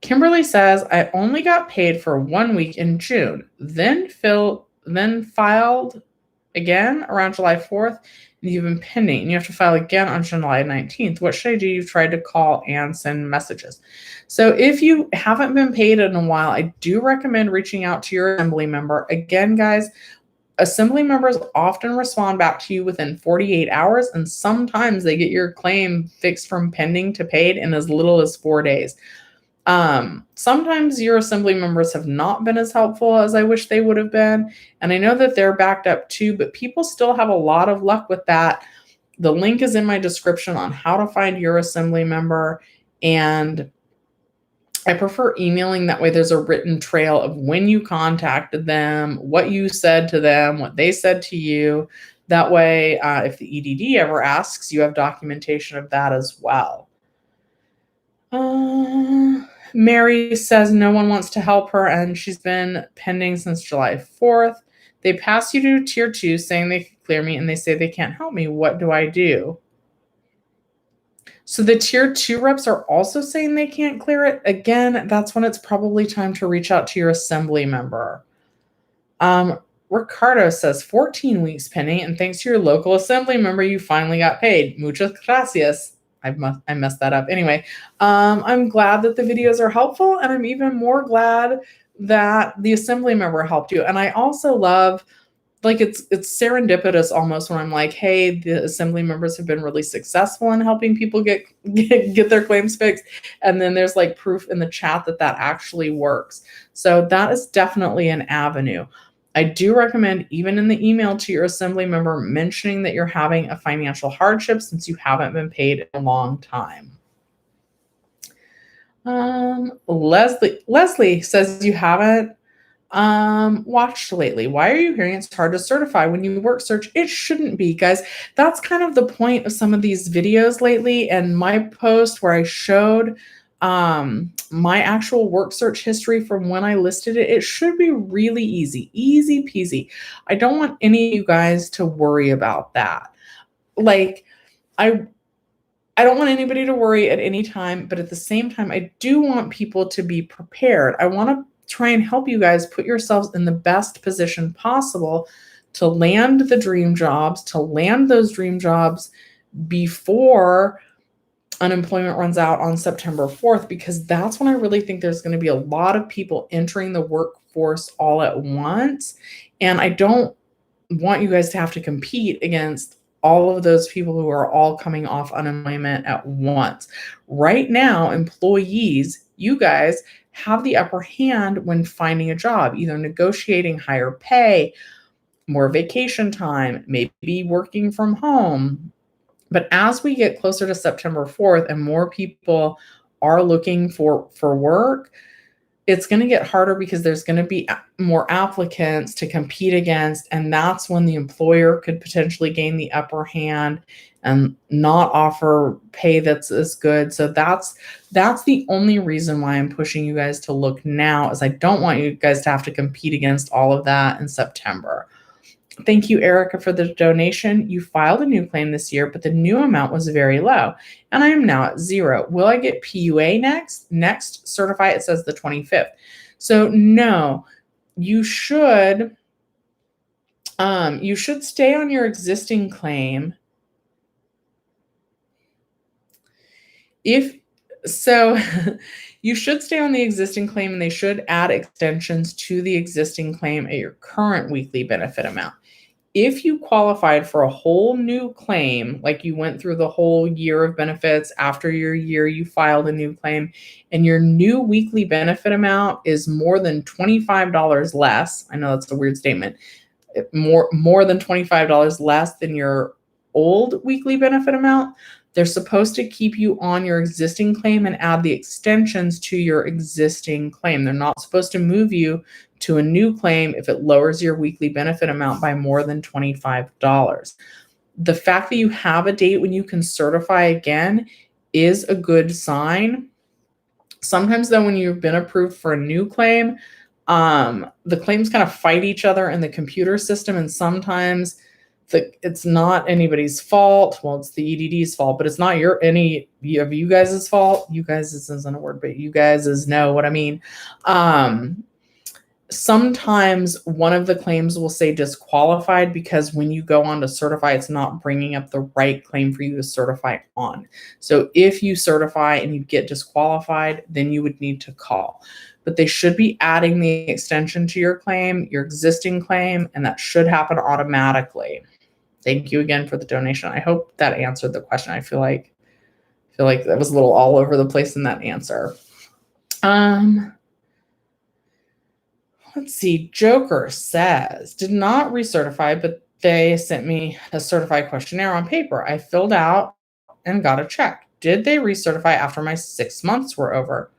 Kimberly says, I only got paid for 1 week in June, then filed again around July 4th, and you've been pending, and you have to file again on July 19th. What should I do? You've tried to call and send messages. So if you haven't been paid in a while, I do recommend reaching out to your assembly member. Again, guys, assembly members often respond back to you within 48 hours, and sometimes they get your claim fixed from pending to paid in as little as 4 days. Sometimes your assembly members have not been as helpful as I wish they would have been. And I know that they're backed up too, but people still have a lot of luck with that. The link is in my description on how to find your assembly member, and I prefer emailing. That way there's a written trail of when you contacted them, what you said to them, what they said to you. That way, if the EDD ever asks, you have documentation of that as well. Mary says no one wants to help her, and she's been pending since July 4th. They pass you to tier 2 saying they can clear me, and they say they can't help me. What do I do? So the tier 2 reps are also saying they can't clear it. Again, that's when it's probably time to reach out to your assembly member. Ricardo says 14 weeks pending, and thanks to your local assembly member, you finally got paid. Muchas gracias. I messed that up. Anyway, I'm glad that the videos are helpful, and I'm even more glad that the assembly member helped you. And I also love, like, it's serendipitous almost when I'm like, hey, the assembly members have been really successful in helping people get their claims fixed. And then there's like proof in the chat that actually works. So that is definitely an avenue. I do recommend, even in the email to your assembly member, mentioning that you're having a financial hardship since you haven't been paid in a long time. Leslie says you haven't watched lately. Why are you hearing it's hard to certify when you work search? It shouldn't be, guys. That's kind of the point of some of these videos lately, and my post where I showed my actual work search history from when I listed it. It should be really easy peasy. I don't want any of you guys to worry about that. Like, I don't want anybody to worry at any time, but at the same time, I do want people to be prepared. I want to try and help you guys put yourselves in the best position possible to land the dream jobs, to land those dream jobs before unemployment runs out on September 4th, because that's when I really think there's going to be a lot of people entering the workforce all at once. And I don't want you guys to have to compete against all of those people who are all coming off unemployment at once. Right now, employees, you guys have the upper hand when finding a job, either negotiating higher pay, more vacation time, maybe working from home. But as we get closer to September 4th and more people are looking for work, it's going to get harder because there's going to be more applicants to compete against. And that's when the employer could potentially gain the upper hand and not offer pay that's as good. So that's the only reason why I'm pushing you guys to look now, is I don't want you guys to have to compete against all of that in September. Thank you, Erica, for the donation. You filed a new claim this year, but the new amount was very low, and I am now at 0. Will I get PEUY next? Next certify, it says the 25th. So no, you should stay on your existing claim. You should stay on the existing claim, and they should add extensions to the existing claim at your current weekly benefit amount. If you qualified for a whole new claim, like you went through the whole year of benefits, after your year you filed a new claim, and your new weekly benefit amount is more than $25 less, I know that's a weird statement, more than $25 less than your old weekly benefit amount, they're supposed to keep you on your existing claim and add the extensions to your existing claim. They're not supposed to move you to a new claim if it lowers your weekly benefit amount by more than $25. The fact that you have a date when you can certify again is a good sign. Sometimes though, when you've been approved for a new claim, the claims kind of fight each other in the computer system, and sometimes it's not anybody's fault. Well, it's the EDD's fault, but it's not any of you guys' fault. You guys isn't a word, but you guys know what I mean. Sometimes one of the claims will say disqualified because when you go on to certify, it's not bringing up the right claim for you to certify on. So if you certify and you get disqualified, then you would need to call. But they should be adding the extension to your claim, your existing claim, and that should happen automatically. Thank you again for the donation. I hope that answered the question. I feel like that was a little all over the place in that answer. Let's see. Joker says, did not recertify, but they sent me a certified questionnaire on paper. I filled out and got a check. Did they recertify after my 6 months were over?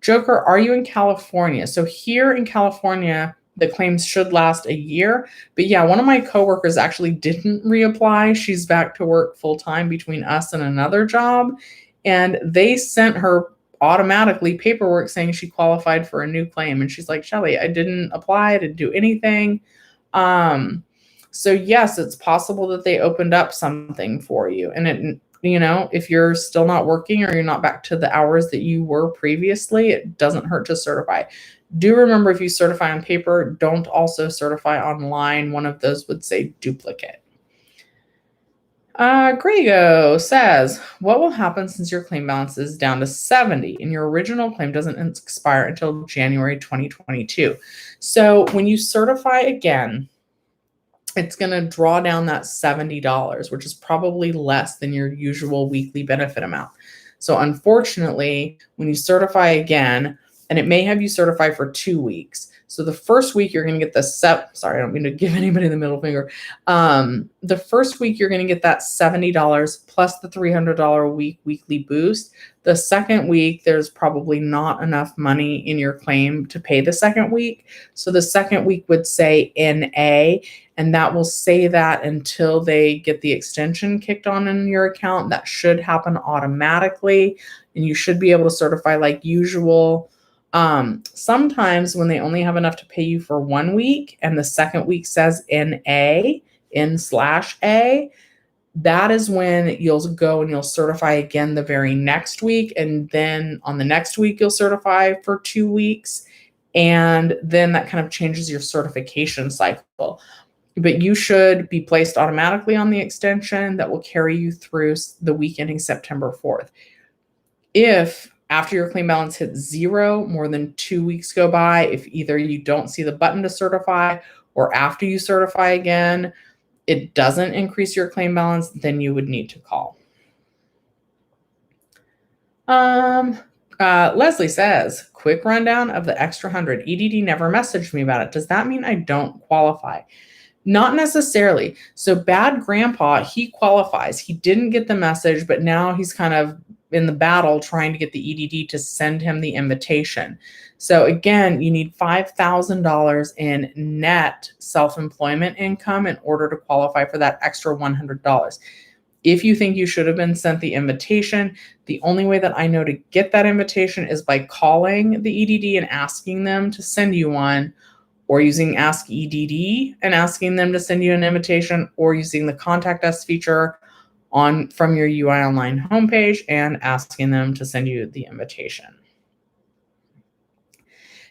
Joker, are you in California? So here in California, the claims should last a year. But yeah, one of my coworkers actually didn't reapply. She's back to work full time between us and another job. And they sent her automatically paperwork saying she qualified for a new claim. And she's like, Shelly, I didn't apply, I didn't do anything. So yes, it's possible that they opened up something for you. And it, if you're still not working or you're not back to the hours that you were previously, it doesn't hurt to certify. Do remember, if you certify on paper, don't also certify online. One of those would say duplicate. Grego says, what will happen since your claim balance is down to 70 and your original claim doesn't expire until January 2022? So when you certify again, it's going to draw down that $70, which is probably less than your usual weekly benefit amount. So unfortunately, when you certify again, and it may have you certify for 2 weeks. So the first week you're going to get the sorry, I don't mean to give anybody the middle finger. The first week you're going to get that $70 plus the $300 a week weekly boost. The second week, there's probably not enough money in your claim to pay the second week. So the second week would say NA, and that will say that until they get the extension kicked on in your account. That should happen automatically, and you should be able to certify like usual. Sometimes when they only have enough to pay you for 1 week and the second week says NA, N/A, that is when you'll go and you'll certify again the very next week. And then on the next week, you'll certify for 2 weeks. And then that kind of changes your certification cycle. But you should be placed automatically on the extension that will carry you through the week ending September 4th. If after your claim balance hits 0, more than 2 weeks go by, if either you don't see the button to certify or after you certify again, it doesn't increase your claim balance, then you would need to call. Leslie says, quick rundown of the extra 100. EDD never messaged me about it. Does that mean I don't qualify? Not necessarily. So Bad Grandpa, he qualifies. He didn't get the message, but now he's kind of in the battle trying to get the EDD to send him the invitation. So again, you need $5,000 in net self-employment income in order to qualify for that extra $100. If you think you should have been sent the invitation, the only way that I know to get that invitation is by calling the EDD and asking them to send you one, or using Ask EDD and asking them to send you an invitation, or using the Contact Us feature from your UI Online homepage and asking them to send you the invitation.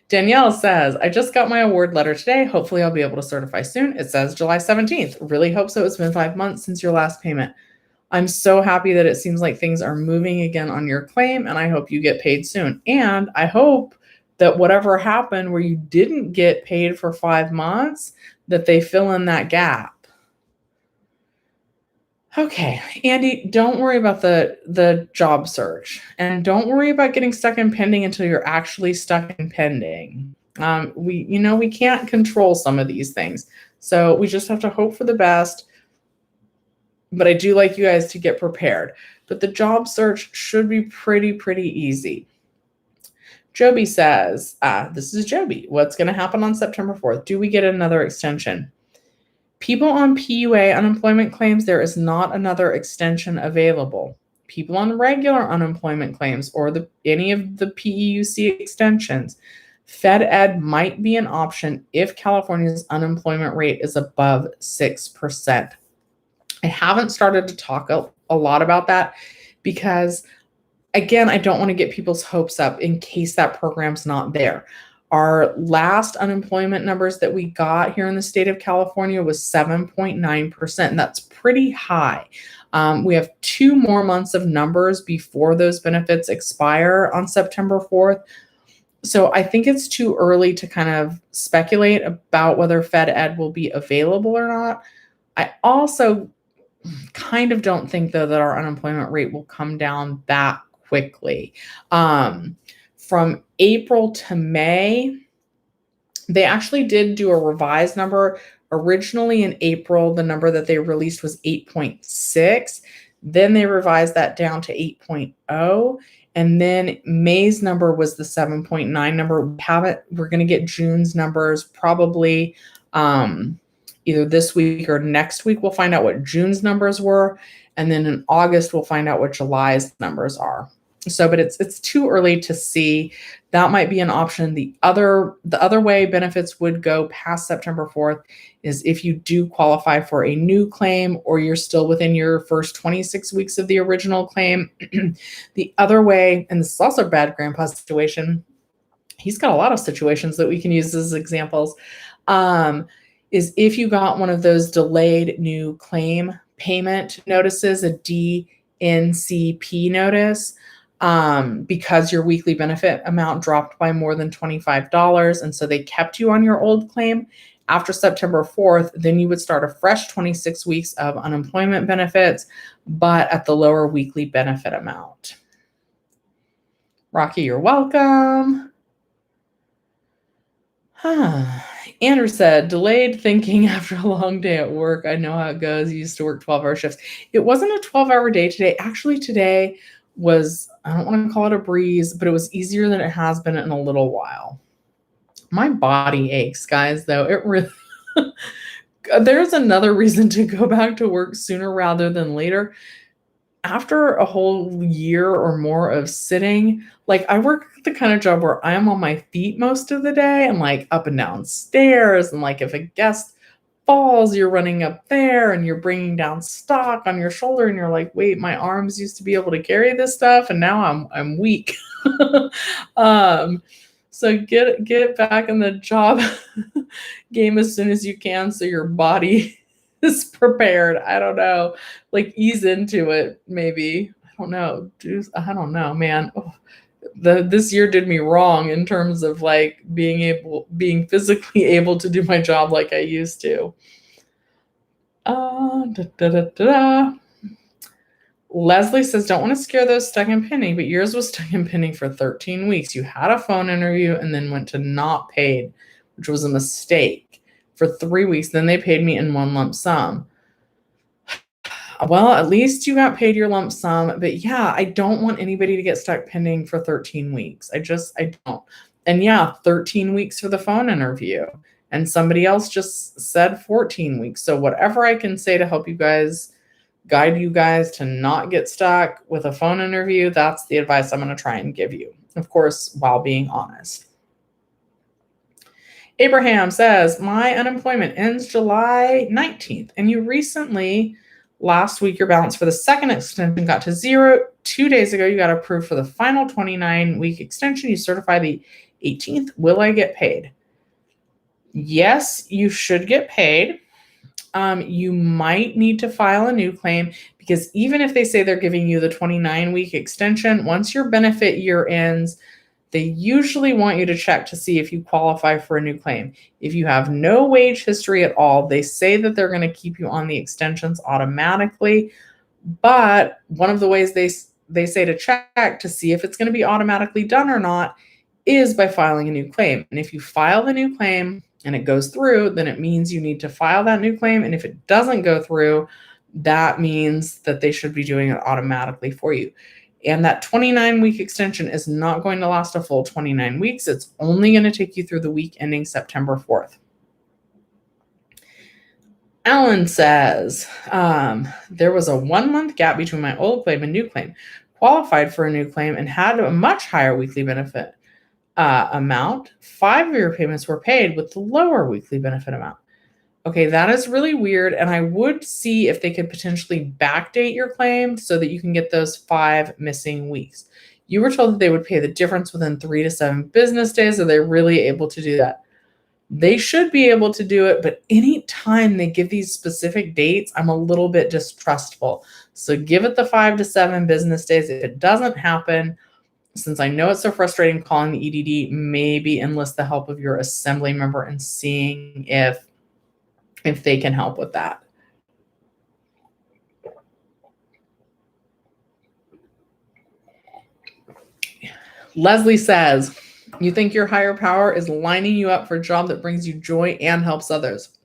Danielle says, I just got my award letter today. Hopefully I'll be able to certify soon. It says July 17th. Really hope so. It's been 5 months since your last payment. I'm so happy that it seems like things are moving again on your claim, and I hope you get paid soon. And I hope that whatever happened where you didn't get paid for 5 months, that they fill in that gap. Okay, Andy, don't worry about the job search, and don't worry about getting stuck in pending until you're actually stuck in pending. We can't control some of these things, so we just have to hope for the best. But I do like you guys to get prepared. But the job search should be pretty easy. Joby says, this is Joby. What's going to happen on September 4th? Do we get another extension? People on PEUY unemployment claims, there is not another extension available. People on regular unemployment claims or any of the PEUC extensions, Fed Ed might be an option if California's unemployment rate is above 6%. I haven't started to talk a lot about that because, again, I don't want to get people's hopes up in case that program's not there. Our last unemployment numbers that we got here in the state of California was 7.9%, and that's pretty high. We have 2 more months of numbers before those benefits expire on September 4th. So I think it's too early to kind of speculate about whether Fed Ed will be available or not. I also kind of don't think, though, that our unemployment rate will come down that quickly. From April to May, they actually did do a revised number Originally in April, the number that they released was 8.6. Then they revised that down to 8.0. And then May's number was the 7.9 number. We're going to get June's numbers probably either this week or next week. We'll find out what June's numbers were. And then in August, we'll find out what July's numbers are. So, but it's too early to see. That might be an option. The other way benefits would go past September 4th is if you do qualify for a new claim or you're still within your first 26 weeks of the original claim. The other way, and this is also Bad Grandpa's situation, he's got a lot of situations that we can use as examples, is if you got one of those delayed new claim payment notices, a DNCP notice, because your weekly benefit amount dropped by more than $25. And so they kept you on your old claim. After September 4th, then you would start a fresh 26 weeks of unemployment benefits, but at the lower weekly benefit amount. Rocky, you're welcome. Andrew said, delayed thinking after a long day at work. I know how it goes. You used to work 12-hour shifts. It wasn't a 12-hour day today. Actually, today was, I don't want to call it a breeze, but it was easier than it has been in a little while. My body aches, guys, though. It really, there's another reason to go back to work sooner rather than later. After a whole year or more of sitting, like I work the kind of job where I'm on my feet most of the day and like up and down stairs. And like if a guest falls, you're running up there and you're bringing down stock on your shoulder and you're like, wait, my arms used to be able to carry this stuff and now I'm weak. So get back in the job game as soon as you can so your body is prepared. I don't know, like ease into it maybe. I don't know, man. This year did me wrong in terms of like being physically able to do my job like I used to. Leslie says, don't want to scare those stuck in pending, but yours was stuck in pending for 13 weeks. You had a phone interview and then went to not paid, which was a mistake, for 3 weeks. Then they paid me in one lump sum. Well, at least you got paid your lump sum. But yeah, I don't want anybody to get stuck pending for 13 weeks. I don't. And yeah, 13 weeks for the phone interview. And somebody else just said 14 weeks. So whatever I can say to help you guys, guide you guys to not get stuck with a phone interview, that's the advice I'm going to try and give you. Of course, while being honest. Abraham says, my unemployment ends July 19th. And you recently, last week, your balance for the second extension got to 0. 2 days ago, you got approved for the final 29-week extension. You certify the 18th. Will I get paid? Yes, you should get paid. You might need to file a new claim because even if they say they're giving you the 29-week extension, once your benefit year ends, they usually want you to check to see if you qualify for a new claim. If you have no wage history at all, they say that they're going to keep you on the extensions automatically. But one of the ways they say to check to see if it's going to be automatically done or not is by filing a new claim. And if you file the new claim and it goes through, then it means you need to file that new claim. And if it doesn't go through, that means that they should be doing it automatically for you. And that 29-week extension is not going to last a full 29 weeks. It's only going to take you through the week ending September 4th. Alan says, there was a 1-month gap between my old claim and new claim. Qualified for a new claim and had a much higher weekly benefit amount. 5 of your payments were paid with the lower weekly benefit amount. Okay, that is really weird. And I would see if they could potentially backdate your claim so that you can get those 5 missing weeks. You were told that they would pay the difference within 3 to 7 business days. Are they really able to do that? They should be able to do it, but anytime they give these specific dates, I'm a little bit distrustful. So give it the 5 to 7 business days. If it doesn't happen, since I know it's so frustrating calling the EDD, maybe enlist the help of your assembly member and seeing if they can help with that. Leslie says, you think your higher power is lining you up for a job that brings you joy and helps others.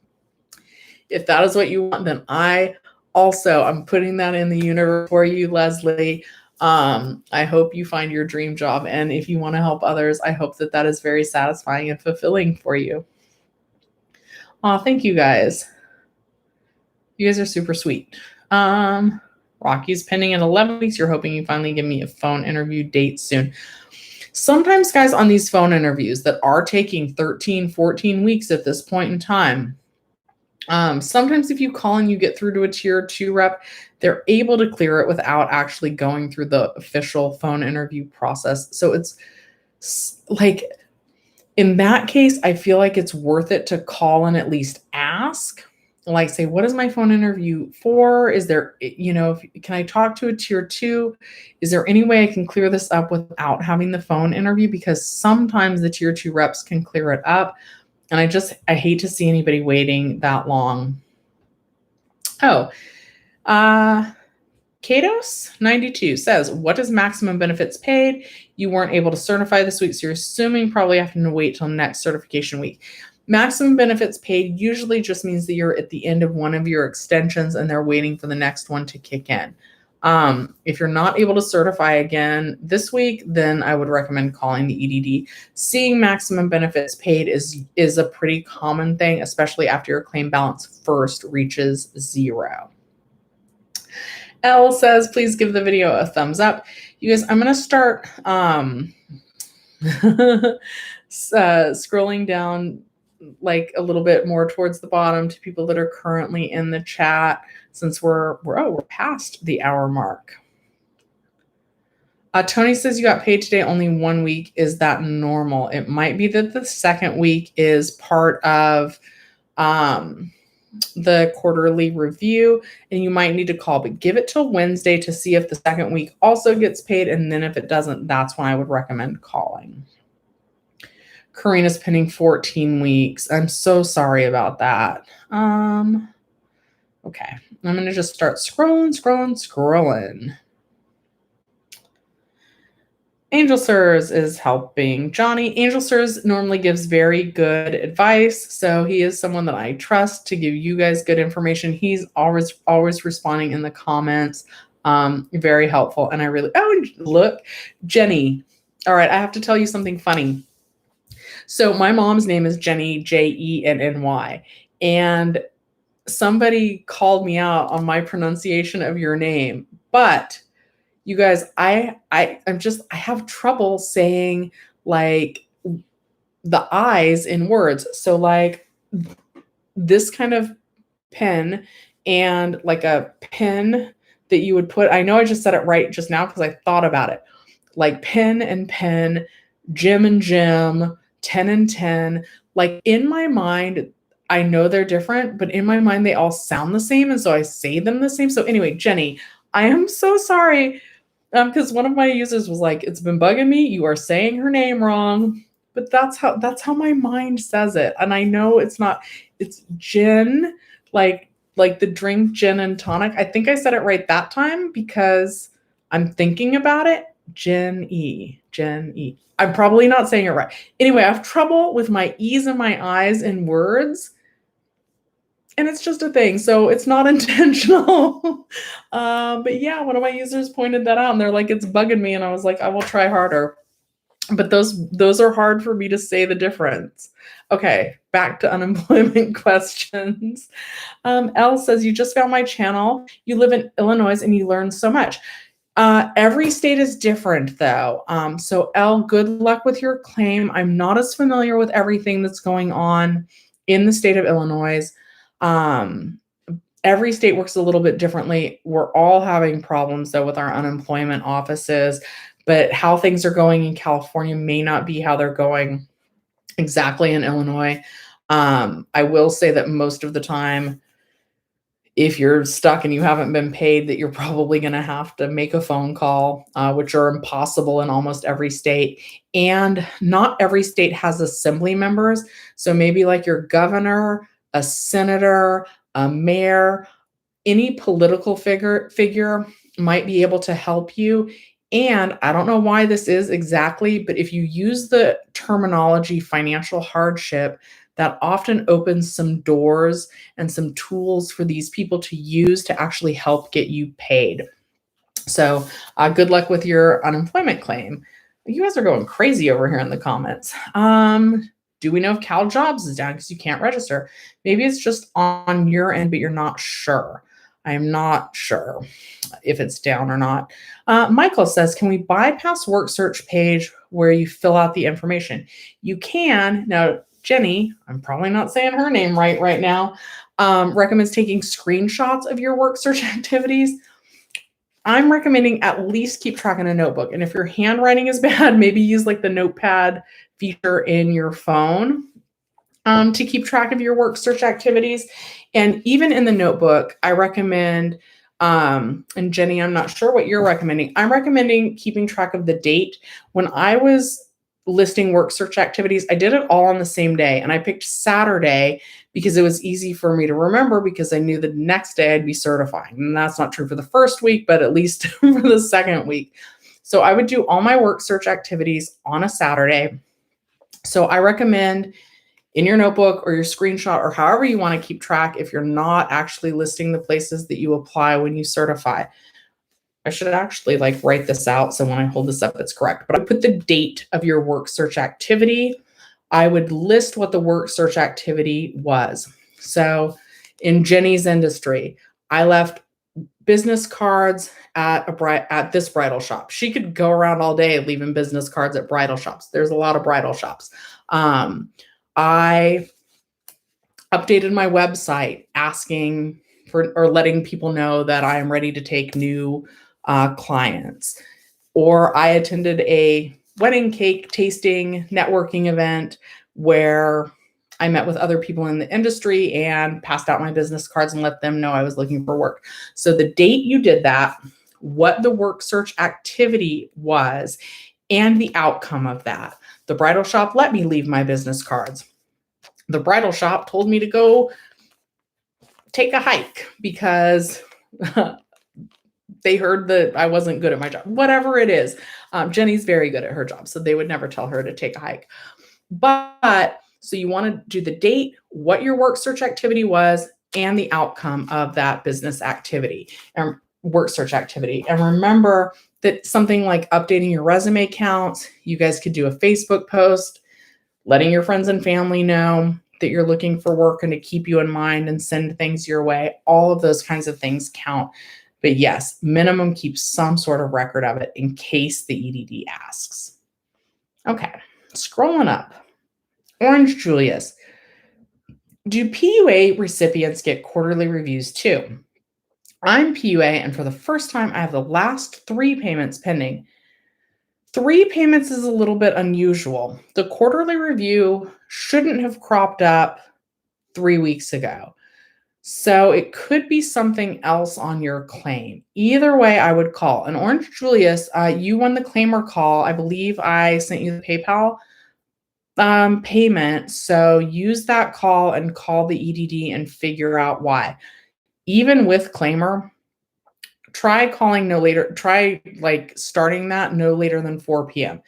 If that is what you want, then I'm putting that in the universe for you, Leslie. I hope you find your dream job. And if you want to help others, I hope that that is very satisfying and fulfilling for you. Thank you guys. You guys are super sweet. Rocky's pending at 11 weeks. You're hoping you finally give me a phone interview date soon. Sometimes, guys, on these phone interviews that are taking 13, 14 weeks at this point in time, sometimes if you call and you get through to a tier 2 rep, they're able to clear it without actually going through the official phone interview process. So it's like, in that case, I feel like it's worth it to call and at least ask. Like, say, what is my phone interview for? Is there, can I talk to a tier 2? Is there any way I can clear this up without having the phone interview? Because sometimes the tier 2 reps can clear it up. And I hate to see anybody waiting that long. Katos92 says, what is maximum benefits paid? You weren't able to certify this week, so you're assuming probably having to wait till next certification week. Maximum benefits paid usually just means that you're at the end of one of your extensions and they're waiting for the next one to kick in. If you're not able to certify again this week, then I would recommend calling the EDD. Seeing maximum benefits paid is a pretty common thing, especially after your claim balance first reaches 0. L says, please give the video a thumbs up. You guys, I'm going to start scrolling down like a little bit more towards the bottom to people that are currently in the chat, since we're past the hour mark. Tony says you got paid today only 1 week. Is that normal? It might be that the second week is part of the quarterly review, and you might need to call, but give it till Wednesday to see if the second week also gets paid. And then if it doesn't, that's when I would recommend calling. Karina's pending 14 weeks. I'm so sorry about that. Okay, I'm going to just start scrolling. Angel Sirs is helping Johnny. Angel Sirs normally gives very good advice, so he is someone that I trust to give you guys good information. He's always responding in the comments. Very helpful, and look, Jenny. All right, I have to tell you something funny. So my mom's name is Jenny, Jenny, and somebody called me out on my pronunciation of your name, but you guys, I have trouble saying like the I's in words. So like this kind of pen and like a pen that you would put, I know I just said it right just now because I thought about it. Like pen and pen, Jim and Jim, 10 and 10. Like in my mind, I know they're different, but in my mind, they all sound the same. And so I say them the same. So anyway, Jenny, I am so sorry. Because one of my users was like, it's been bugging me. You are saying her name wrong. But that's how my mind says it. And I know it's gin, like the drink gin and tonic. I think I said it right that time because I'm thinking about it. Gen E. I'm probably not saying it right. Anyway, I have trouble with my E's and my I's in words. And it's just a thing. So it's not intentional. But yeah, one of my users pointed that out and they're like, it's bugging me. And I was like, I will try harder. But those are hard for me to say the difference. Okay, back to unemployment questions. Elle says, you just found my channel. You live in Illinois and you learn so much. Every state is different though. So Elle, good luck with your claim. I'm not as familiar with everything that's going on in the state of Illinois. Every state works a little bit differently. We're all having problems though with our unemployment offices, but how things are going in California may not be how they're going exactly in Illinois. I will say that most of the time, if you're stuck and you haven't been paid, that you're probably going to have to make a phone call, which are impossible in almost every state. And not every state has assembly members. So maybe like your governor, a senator, a mayor, any political figure might be able to help you. And I don't know why this is exactly, but if you use the terminology financial hardship, that often opens some doors and some tools for these people to use to actually help get you paid. So good luck with your unemployment claim. You guys are going crazy over here in the comments. Do we know if Cal Jobs is down because you can't register? Maybe it's just on your end, but you're not sure. I am not sure if it's down or not. Michael says, can we bypass work search page where you fill out the information? You can. Now, Jenny, I'm probably not saying her name right now, recommends taking screenshots of your work search activities. I'm recommending at least keep track in a notebook. And if your handwriting is bad, maybe use like the notepad feature in your phone to keep track of your work search activities. And even in the notebook, I recommend, and Jenny, I'm not sure what you're recommending. I'm recommending keeping track of the date. When I was listing work search activities, I did it all on the same day. And I picked Saturday because it was easy for me to remember because I knew the next day I'd be certifying. And that's not true for the first week, but at least for the second week. So I would do all my work search activities on a Saturday. So I recommend in your notebook or your screenshot or however you want to keep track, if you're not actually listing the places that you apply when you certify. I should actually like write this out so when I hold this up, it's correct. But I put the date of your work search activity. I would list what the work search activity was. So in Jenny's industry, I left business cards at this bridal shop. She could go around all day leaving business cards at bridal shops. There's a lot of bridal shops. I updated my website asking for or letting people know that I am ready to take new clients. Or I attended a wedding cake tasting networking event where I met with other people in the industry and passed out my business cards and let them know I was looking for work. So the date you did that, what the work search activity was, and the outcome of that. The bridal shop let me leave my business cards. The bridal shop told me to go take a hike because they heard that I wasn't good at my job. Whatever it is, Jenny's very good at her job, so they would never tell her to take a hike. But so you want to do the date, what your work search activity was, and the outcome of that business activity and work search activity. And remember that something like updating your resume counts, you guys could do a Facebook post, letting your friends and family know that you're looking for work and to keep you in mind and send things your way. All of those kinds of things count. But yes, minimum keep some sort of record of it in case the EDD asks. Okay, scrolling up. Orange Julius. Do PEUY recipients get quarterly reviews too? I'm PEUY, and for the first time, I have the last 3 payments pending. 3 payments is a little bit unusual. The quarterly review shouldn't have cropped up 3 weeks ago. So it could be something else on your claim. Either way, I would call. And Orange Julius, you won the Claimyr call. I believe I sent you the PayPal payment. So use that call and call the EDD and figure out why. Even with Claimyr, try starting that no later than 4 p.m.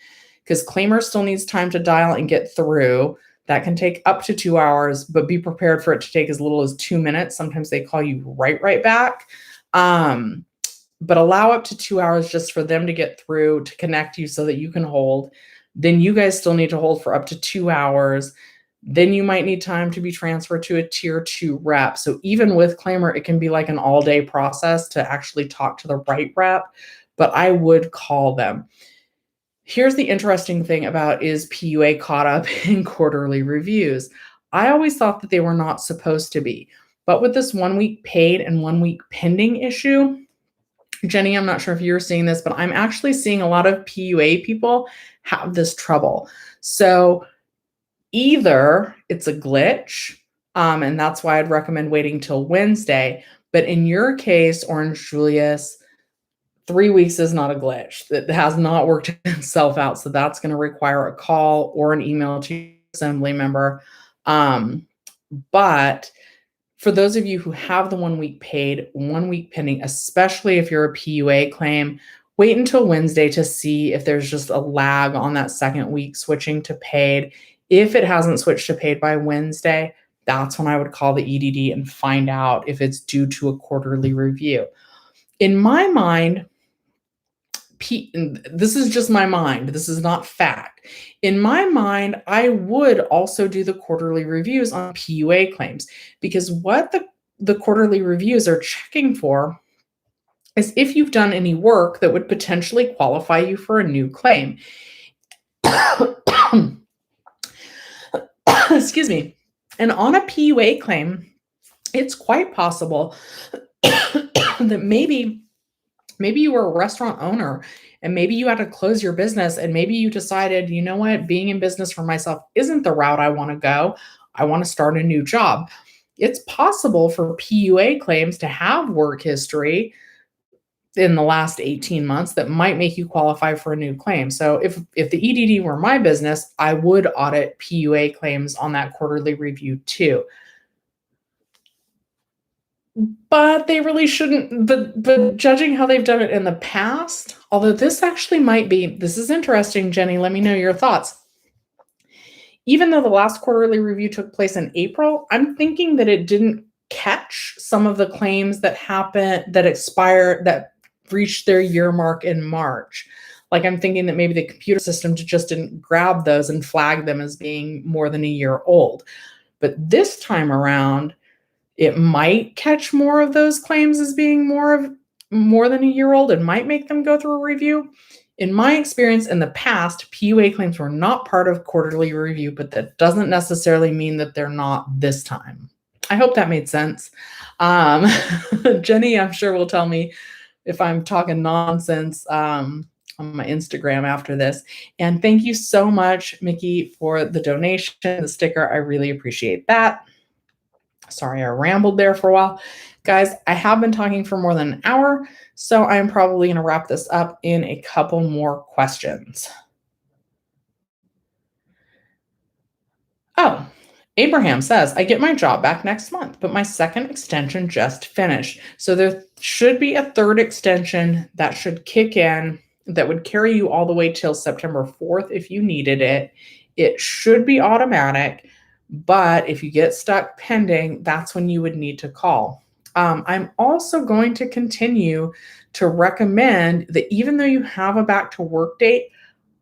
because Claimyr still needs time to dial and get through. That can take up to 2 hours, but be prepared for it to take as little as 2 minutes. Sometimes they call you right back. But allow up to 2 hours just for them to get through to connect you so that you can hold. Then you guys still need to hold for up to 2 hours. Then you might need time to be transferred to a tier 2 rep. So even with Claimyr, it can be like an all-day process to actually talk to the right rep, but I would call them. Here's the interesting thing about is PEUA caught up in quarterly reviews. I always thought that they were not supposed to be, but with this 1 week paid and 1 week pending issue, Jenny, I'm not sure if you're seeing this, but I'm actually seeing a lot of PEUA people have this trouble. So either it's a glitch, and that's why I'd recommend waiting till Wednesday. But in your case, Orange Julius, 3 weeks is not a glitch. That has not worked itself out. So that's going to require a call or an email to your assembly member. But for those of you who have the 1 week paid, 1 week pending, especially if you're a PEUA claim, wait until Wednesday to see if there's just a lag on that second week switching to paid. If it hasn't switched to paid by Wednesday, that's when I would call the EDD and find out if it's due to a quarterly review. In my mind, this is just my mind. This is not fact. In my mind, I would also do the quarterly reviews on PEUA claims, because what the quarterly reviews are checking for is if you've done any work that would potentially qualify you for a new claim. Excuse me. And on a PEUA claim, it's quite possible that maybe you were a restaurant owner and maybe you had to close your business, and maybe you decided, you know what, being in business for myself isn't the route I want to go. I want to start a new job. It's possible for PEUA claims to have work history in the last 18 months that might make you qualify for a new claim. So if the EDD were my business, I would audit PEUA claims on that quarterly review too. But they really shouldn't. But judging how they've done it in the past, although this actually might be, this is interesting, Jenny, let me know your thoughts. Even though the last quarterly review took place in April, I'm thinking that it didn't catch some of the claims that happened, that expired, that reached their year mark in March. Like, I'm thinking that maybe the computer system just didn't grab those and flag them as being more than a year old. But this time around, it might catch more of those claims as being more than a year old and might make them go through a review. In my experience in the past, PEUA claims were not part of quarterly review, but that doesn't necessarily mean that they're not this time. I hope that made sense. Jenny, I'm sure will tell me if I'm talking nonsense on my Instagram after this. And thank you so much, Mickey, for the donation, the sticker. I really appreciate that. Sorry, I rambled there for a while. Guys, I have been talking for more than an hour, so I'm probably going to wrap this up in a couple more questions. Oh, Abraham says, I get my job back next month, but my second extension just finished. So there should be a third extension that should kick in that would carry you all the way till September 4th if you needed it. It should be automatic. But if you get stuck pending, that's when you would need to call. I'm also going to continue to recommend that even though you have a back to work date,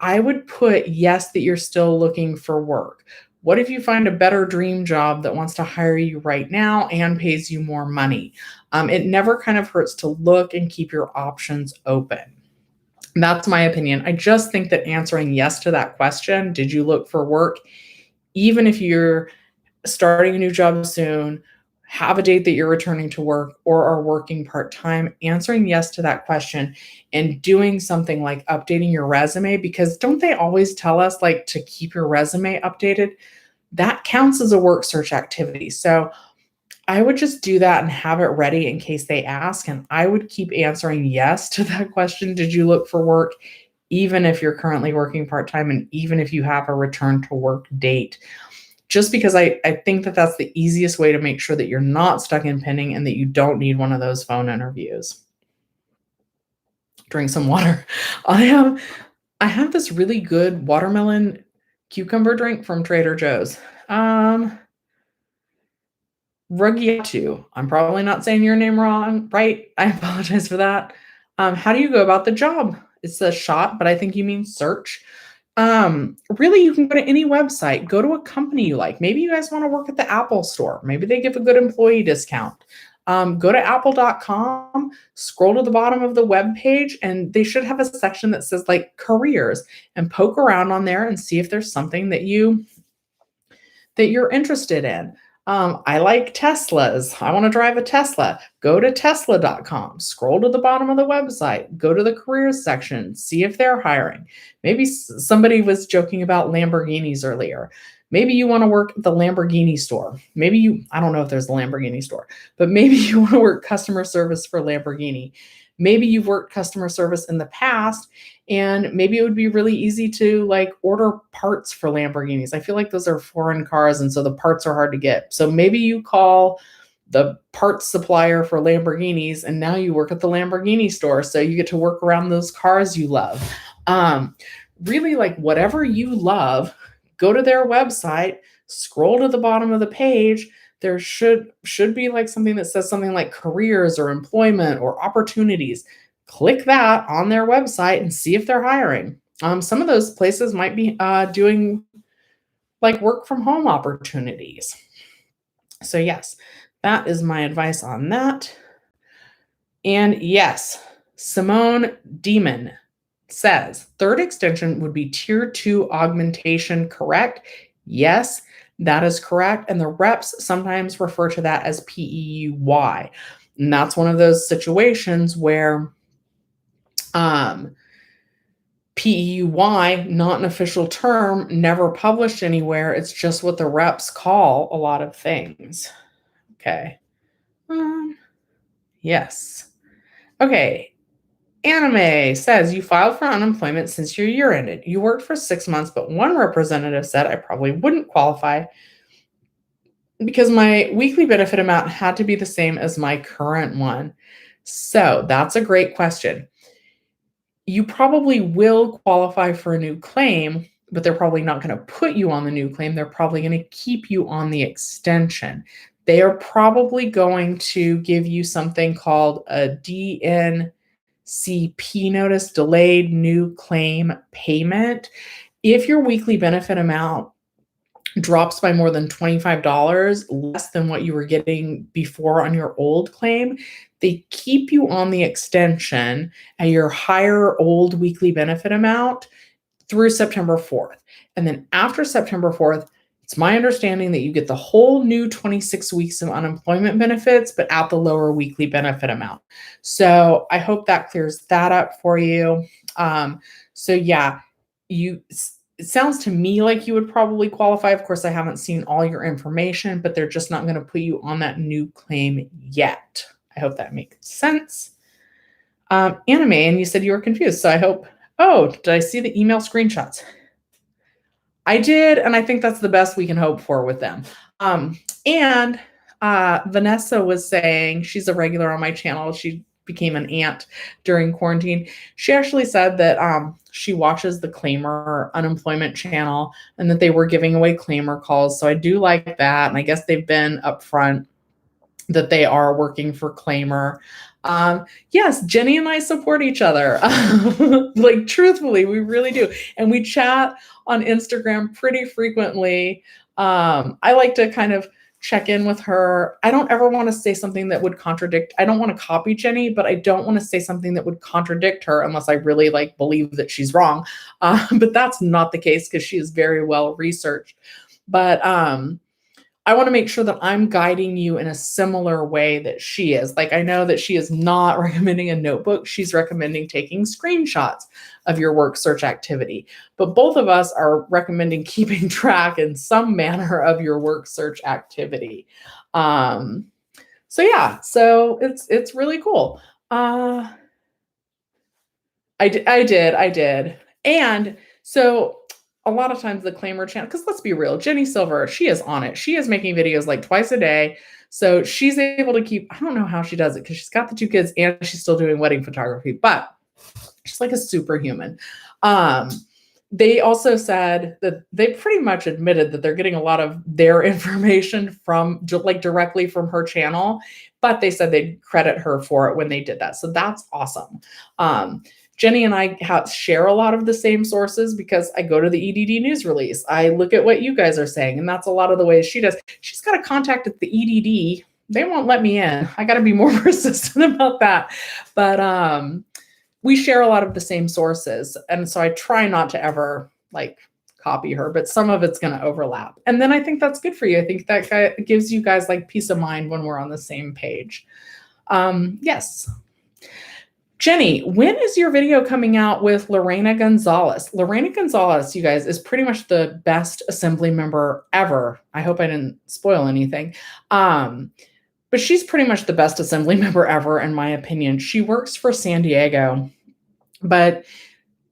I would put yes, that you're still looking for work. What if you find a better dream job that wants to hire you right now and pays you more money? It never kind of hurts to look and keep your options open. That's my opinion. I just think that answering yes to that question, did you look for work? Even if you're starting a new job soon, have a date that you're returning to work, or are working part-time, answering yes to that question and doing something like updating your resume, because don't they always tell us like to keep your resume updated? That counts as a work search activity. So I would just do that and have it ready in case they ask. And I would keep answering yes to that question. Did you look for work? Even if you're currently working part-time and even if you have a return to work date. Just because I think that that's the easiest way to make sure that you're not stuck in pending and that you don't need one of those phone interviews. Drink some water. I have this really good watermelon cucumber drink from Trader Joe's. Rugiatu. I'm probably not saying your name wrong, right? I apologize for that. How do you go about the job? It says shot, but I think you mean search. Really, you can go to any website, go to a company you like. Maybe you guys want to work at the Apple store. Maybe they give a good employee discount. Go to apple.com, scroll to the bottom of the web page, and they should have a section that says like careers, and poke around on there and see if there's something that you're interested in. I like Teslas. I want to drive a Tesla. Go to tesla.com, scroll to the bottom of the website, go to the careers section, see if they're hiring. Maybe somebody was joking about Lamborghinis earlier. Maybe you want to work at the Lamborghini store. I don't know if there's a Lamborghini store, but maybe you want to work customer service for Lamborghini. Maybe you've worked customer service in the past, and maybe it would be really easy to like order parts for Lamborghinis. I feel like those are foreign cars, and so the parts are hard to get. So maybe you call the parts supplier for Lamborghinis, and now you work at the Lamborghini store. So you get to work around those cars you love. Really, like whatever you love, go to their website, scroll to the bottom of the page. There should be like something that says something like careers or employment or opportunities. Click that on their website and see if they're hiring. Some of those places might be doing like work from home opportunities. So yes, that is my advice on that. And yes, Simone Demon says, third extension would be tier 2 augmentation, correct? Yes, that is correct. And the reps sometimes refer to that as PEUY. And that's one of those situations where PEUY, not an official term, never published anywhere. It's just what the reps call a lot of things. Okay. Yes. Okay. Anime says you filed for unemployment since your year ended. You worked for 6 months, but one representative said I probably wouldn't qualify because my weekly benefit amount had to be the same as my current one. So that's a great question. You probably will qualify for a new claim, but they're probably not going to put you on the new claim. They're probably going to keep you on the extension. They are probably going to give you something called a DNCP notice, delayed new claim payment. If your weekly benefit amount drops by more than $25, less than what you were getting before on your old claim, they keep you on the extension at your higher old weekly benefit amount through September 4th. And then after September 4th, it's my understanding that you get the whole new 26 weeks of unemployment benefits, but at the lower weekly benefit amount. So I hope that clears that up for you. So yeah, it sounds to me like you would probably qualify. Of course, I haven't seen all your information, but they're just not going to put you on that new claim yet. I hope that makes sense. Anime, and you said you were confused. So I hope, did I see the email screenshots? I did, and I think that's the best we can hope for with them. And Vanessa was saying, she's a regular on my channel. She became an aunt during quarantine. She actually said that she watches the Claimyr unemployment channel and that they were giving away Claimyr calls. So I do like that. And I guess they've been upfront that they are working for Claimyr. Yes, Jenny and I support each other. Like, truthfully, we really do. And we chat on Instagram pretty frequently. I like to kind of check in with her. I don't ever want to say something that would contradict. I don't want to copy Jenny, but I don't want to say something that would contradict her unless I really like believe that she's wrong. But that's not the case because she is very well researched. But I want to make sure that I'm guiding you in a similar way that she is. Like, I know that she is not recommending a notebook. She's recommending taking screenshots of your work search activity. But both of us are recommending keeping track in some manner of your work search activity. So yeah, so it's really cool. I did. And so a lot of times the Claimyr channel, because let's be real, Jenny Silver, she is on it. She is making videos like twice a day. So she's able to keep, I don't know how she does it because she's got the 2 kids and she's still doing wedding photography, but she's like a superhuman. They also said that they pretty much admitted that they're getting a lot of their information from like directly from her channel, but they said they'd credit her for it when they did that. So that's awesome. Jenny and I share a lot of the same sources because I go to the EDD news release. I look at what you guys are saying, and that's a lot of the ways she does. She's got a contact at the EDD. They won't let me in. I got to be more persistent about that. But we share a lot of the same sources. And so I try not to ever like copy her, but some of it's going to overlap. And then I think that's good for you. I think that gives you guys like peace of mind when we're on the same page. Yes. Jenny, when is your video coming out with Lorena Gonzalez? Lorena Gonzalez, you guys, is pretty much the best assembly member ever. I hope I didn't spoil anything. But she's pretty much the best assembly member ever, in my opinion. She works for San Diego, but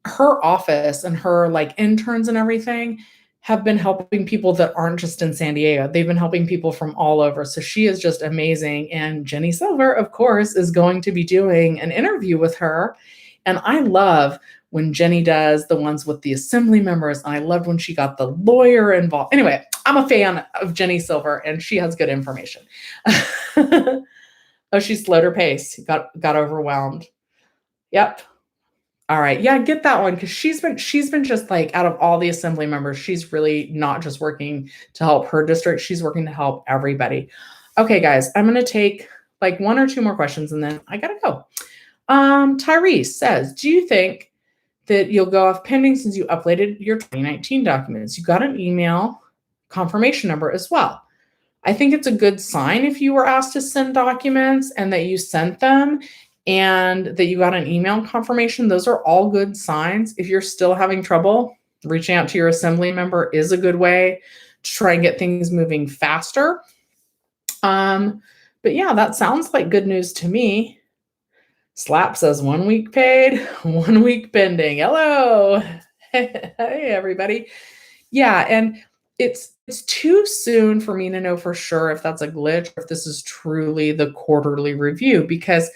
her office and her like interns and everything have been helping people that aren't just in San Diego. They've been helping people from all over. So she is just amazing. And Jenny Silver, of course, is going to be doing an interview with her. And I love when Jenny does the ones with the assembly members. And I loved when she got the lawyer involved. Anyway, I'm a fan of Jenny Silver, and she has good information. Oh, she slowed her pace. Got overwhelmed. Yep. All right. Yeah, get that one, because she's been just like, out of all the assembly members, she's really not just working to help her district. She's working to help everybody. Okay, guys, I'm going to take like 1 or 2 more questions and then I got to go. Tyrese says, do you think that you'll go off pending since you uploaded your 2019 documents? You got an email confirmation number as well. I think it's a good sign if you were asked to send documents and that you sent them and that you got an email confirmation. Those are all good signs. If you're still having trouble, reaching out to your assembly member is a good way to try and get things moving faster. But yeah, that sounds like good news to me. Slap says 1 week paid, 1 week pending. Hello. Hey, everybody. Yeah, and it's too soon for me to know for sure if that's a glitch or if this is truly the quarterly review, because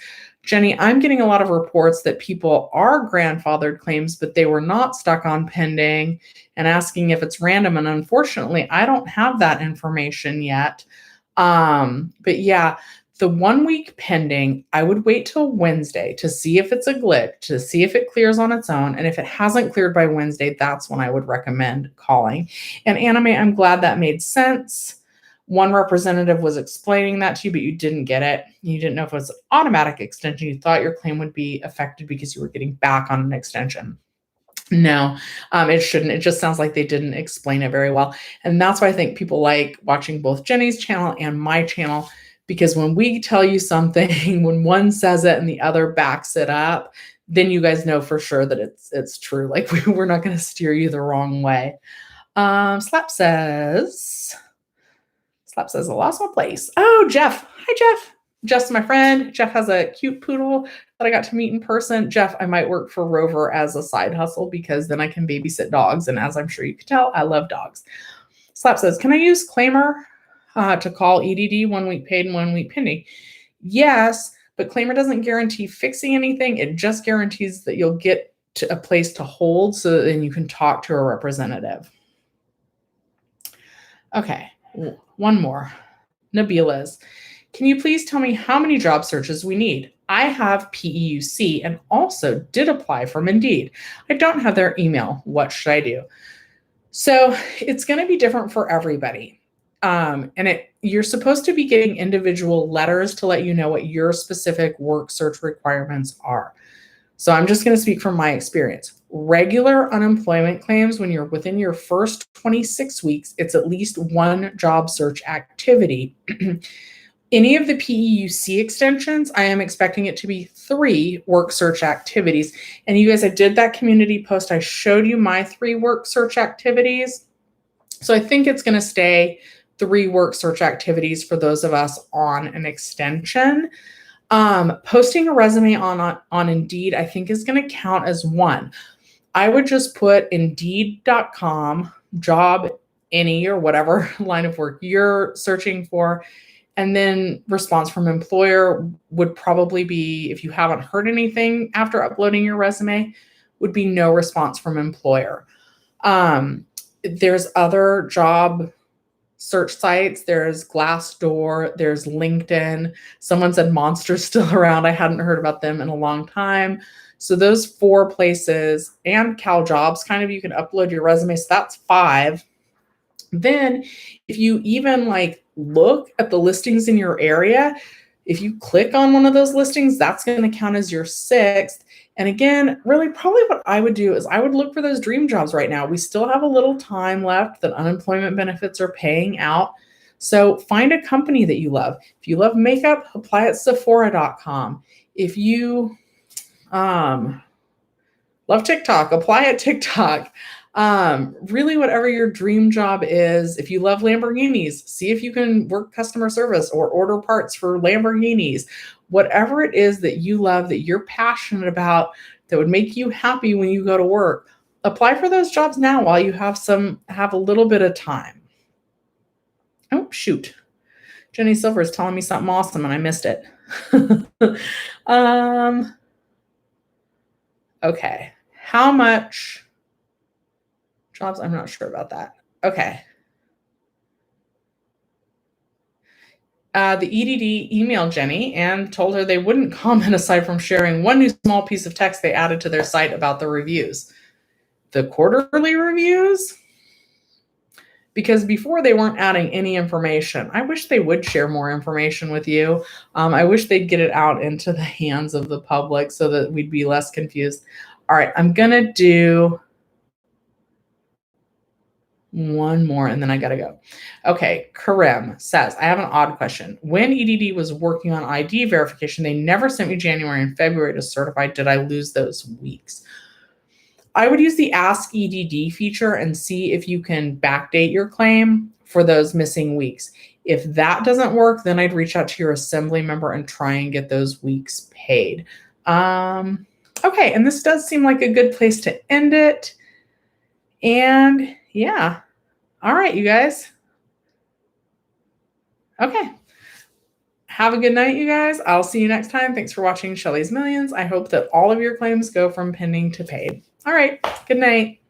Jenny, I'm getting a lot of reports that people are grandfathered claims, but they were not stuck on pending, and asking if it's random. And unfortunately, I don't have that information yet. But yeah, the 1 week pending, I would wait till Wednesday to see if it's a glitch, to see if it clears on its own. And if it hasn't cleared by Wednesday, that's when I would recommend calling. And Anime, I'm glad that made sense. One representative was explaining that to you, but you didn't get it. You didn't know if it was an automatic extension. You thought your claim would be affected because you were getting back on an extension. No, it shouldn't. It just sounds like they didn't explain it very well. And that's why I think people like watching both Jenny's channel and my channel, because when we tell you something, when one says it and the other backs it up, then you guys know for sure that it's true. Like we're not going to steer you the wrong way. Slap says, I lost my place. Oh, Jeff. Hi, Jeff. Jeff's my friend. Jeff has a cute poodle that I got to meet in person. Jeff, I might work for Rover as a side hustle because then I can babysit dogs. And as I'm sure you can tell, I love dogs. Slap says, can I use Claimyr to call EDD 1 week paid and 1 week pending? Yes, but Claimyr doesn't guarantee fixing anything. It just guarantees that you'll get to a place to hold so that then you can talk to a representative. Okay, one more. Nabila's. Can you please tell me how many job searches we need? I have PEUC and also did apply from Indeed. I don't have their email. What should I do? So it's going to be different for everybody. You're supposed to be getting individual letters to let you know what your specific work search requirements are. So I'm just going to speak from my experience. Regular unemployment claims, when you're within your first 26 weeks, it's at least one job search activity. Any of the PEUC extensions, I am expecting it to be 3 work search activities. And you guys, I did that community post. I showed you my 3 work search activities. So I think it's going to stay 3 work search activities for those of us on an extension. Posting a resume on Indeed, I think is going to count as 1. I would just put Indeed.com, job any or whatever line of work you're searching for. And then response from employer would probably be, if you haven't heard anything after uploading your resume, would be no response from employer. There's other job search sites. There's Glassdoor, there's LinkedIn. Someone said Monster's still around. I hadn't heard about them in a long time. So those 4 places, and Cal Jobs, kind of, you can upload your resume. So that's 5. Then if you even look at the listings in your area, if you click on one of those listings, that's going to count as your 6th. And again, really probably what I would do is I would look for those dream jobs right now. We still have a little time left that unemployment benefits are paying out. So find a company that you love. If you love makeup, apply at Sephora.com. If you love TikTok, apply at TikTok. Really whatever your dream job is. If you love Lamborghinis, see if you can work customer service or order parts for Lamborghinis. Whatever it is that you love, that you're passionate about, that would make you happy when you go to work, apply for those jobs now while you have a little bit of time. Oh, shoot. Jenny Silver is telling me something awesome and I missed it. Okay. How much jobs? I'm not sure about that. Okay. The EDD emailed Jenny and told her they wouldn't comment aside from sharing one new small piece of text they added to their site about the reviews. The quarterly reviews? Because before they weren't adding any information. I wish they would share more information with you. I wish they'd get it out into the hands of the public so that we'd be less confused. All right, I'm going to do one more and then I got to go. Okay, Karim says, I have an odd question. When EDD was working on ID verification, they never sent me January and February to certify. Did I lose those weeks? I would use the Ask EDD feature and see if you can backdate your claim for those missing weeks. If that doesn't work, then I'd reach out to your assembly member and try and get those weeks paid. Okay, and this does seem like a good place to end it. And yeah. All right, you guys. Okay. Have a good night, you guys. I'll see you next time. Thanks for watching Shelly's Millions. I hope that all of your claims go from pending to paid. All right. Good night.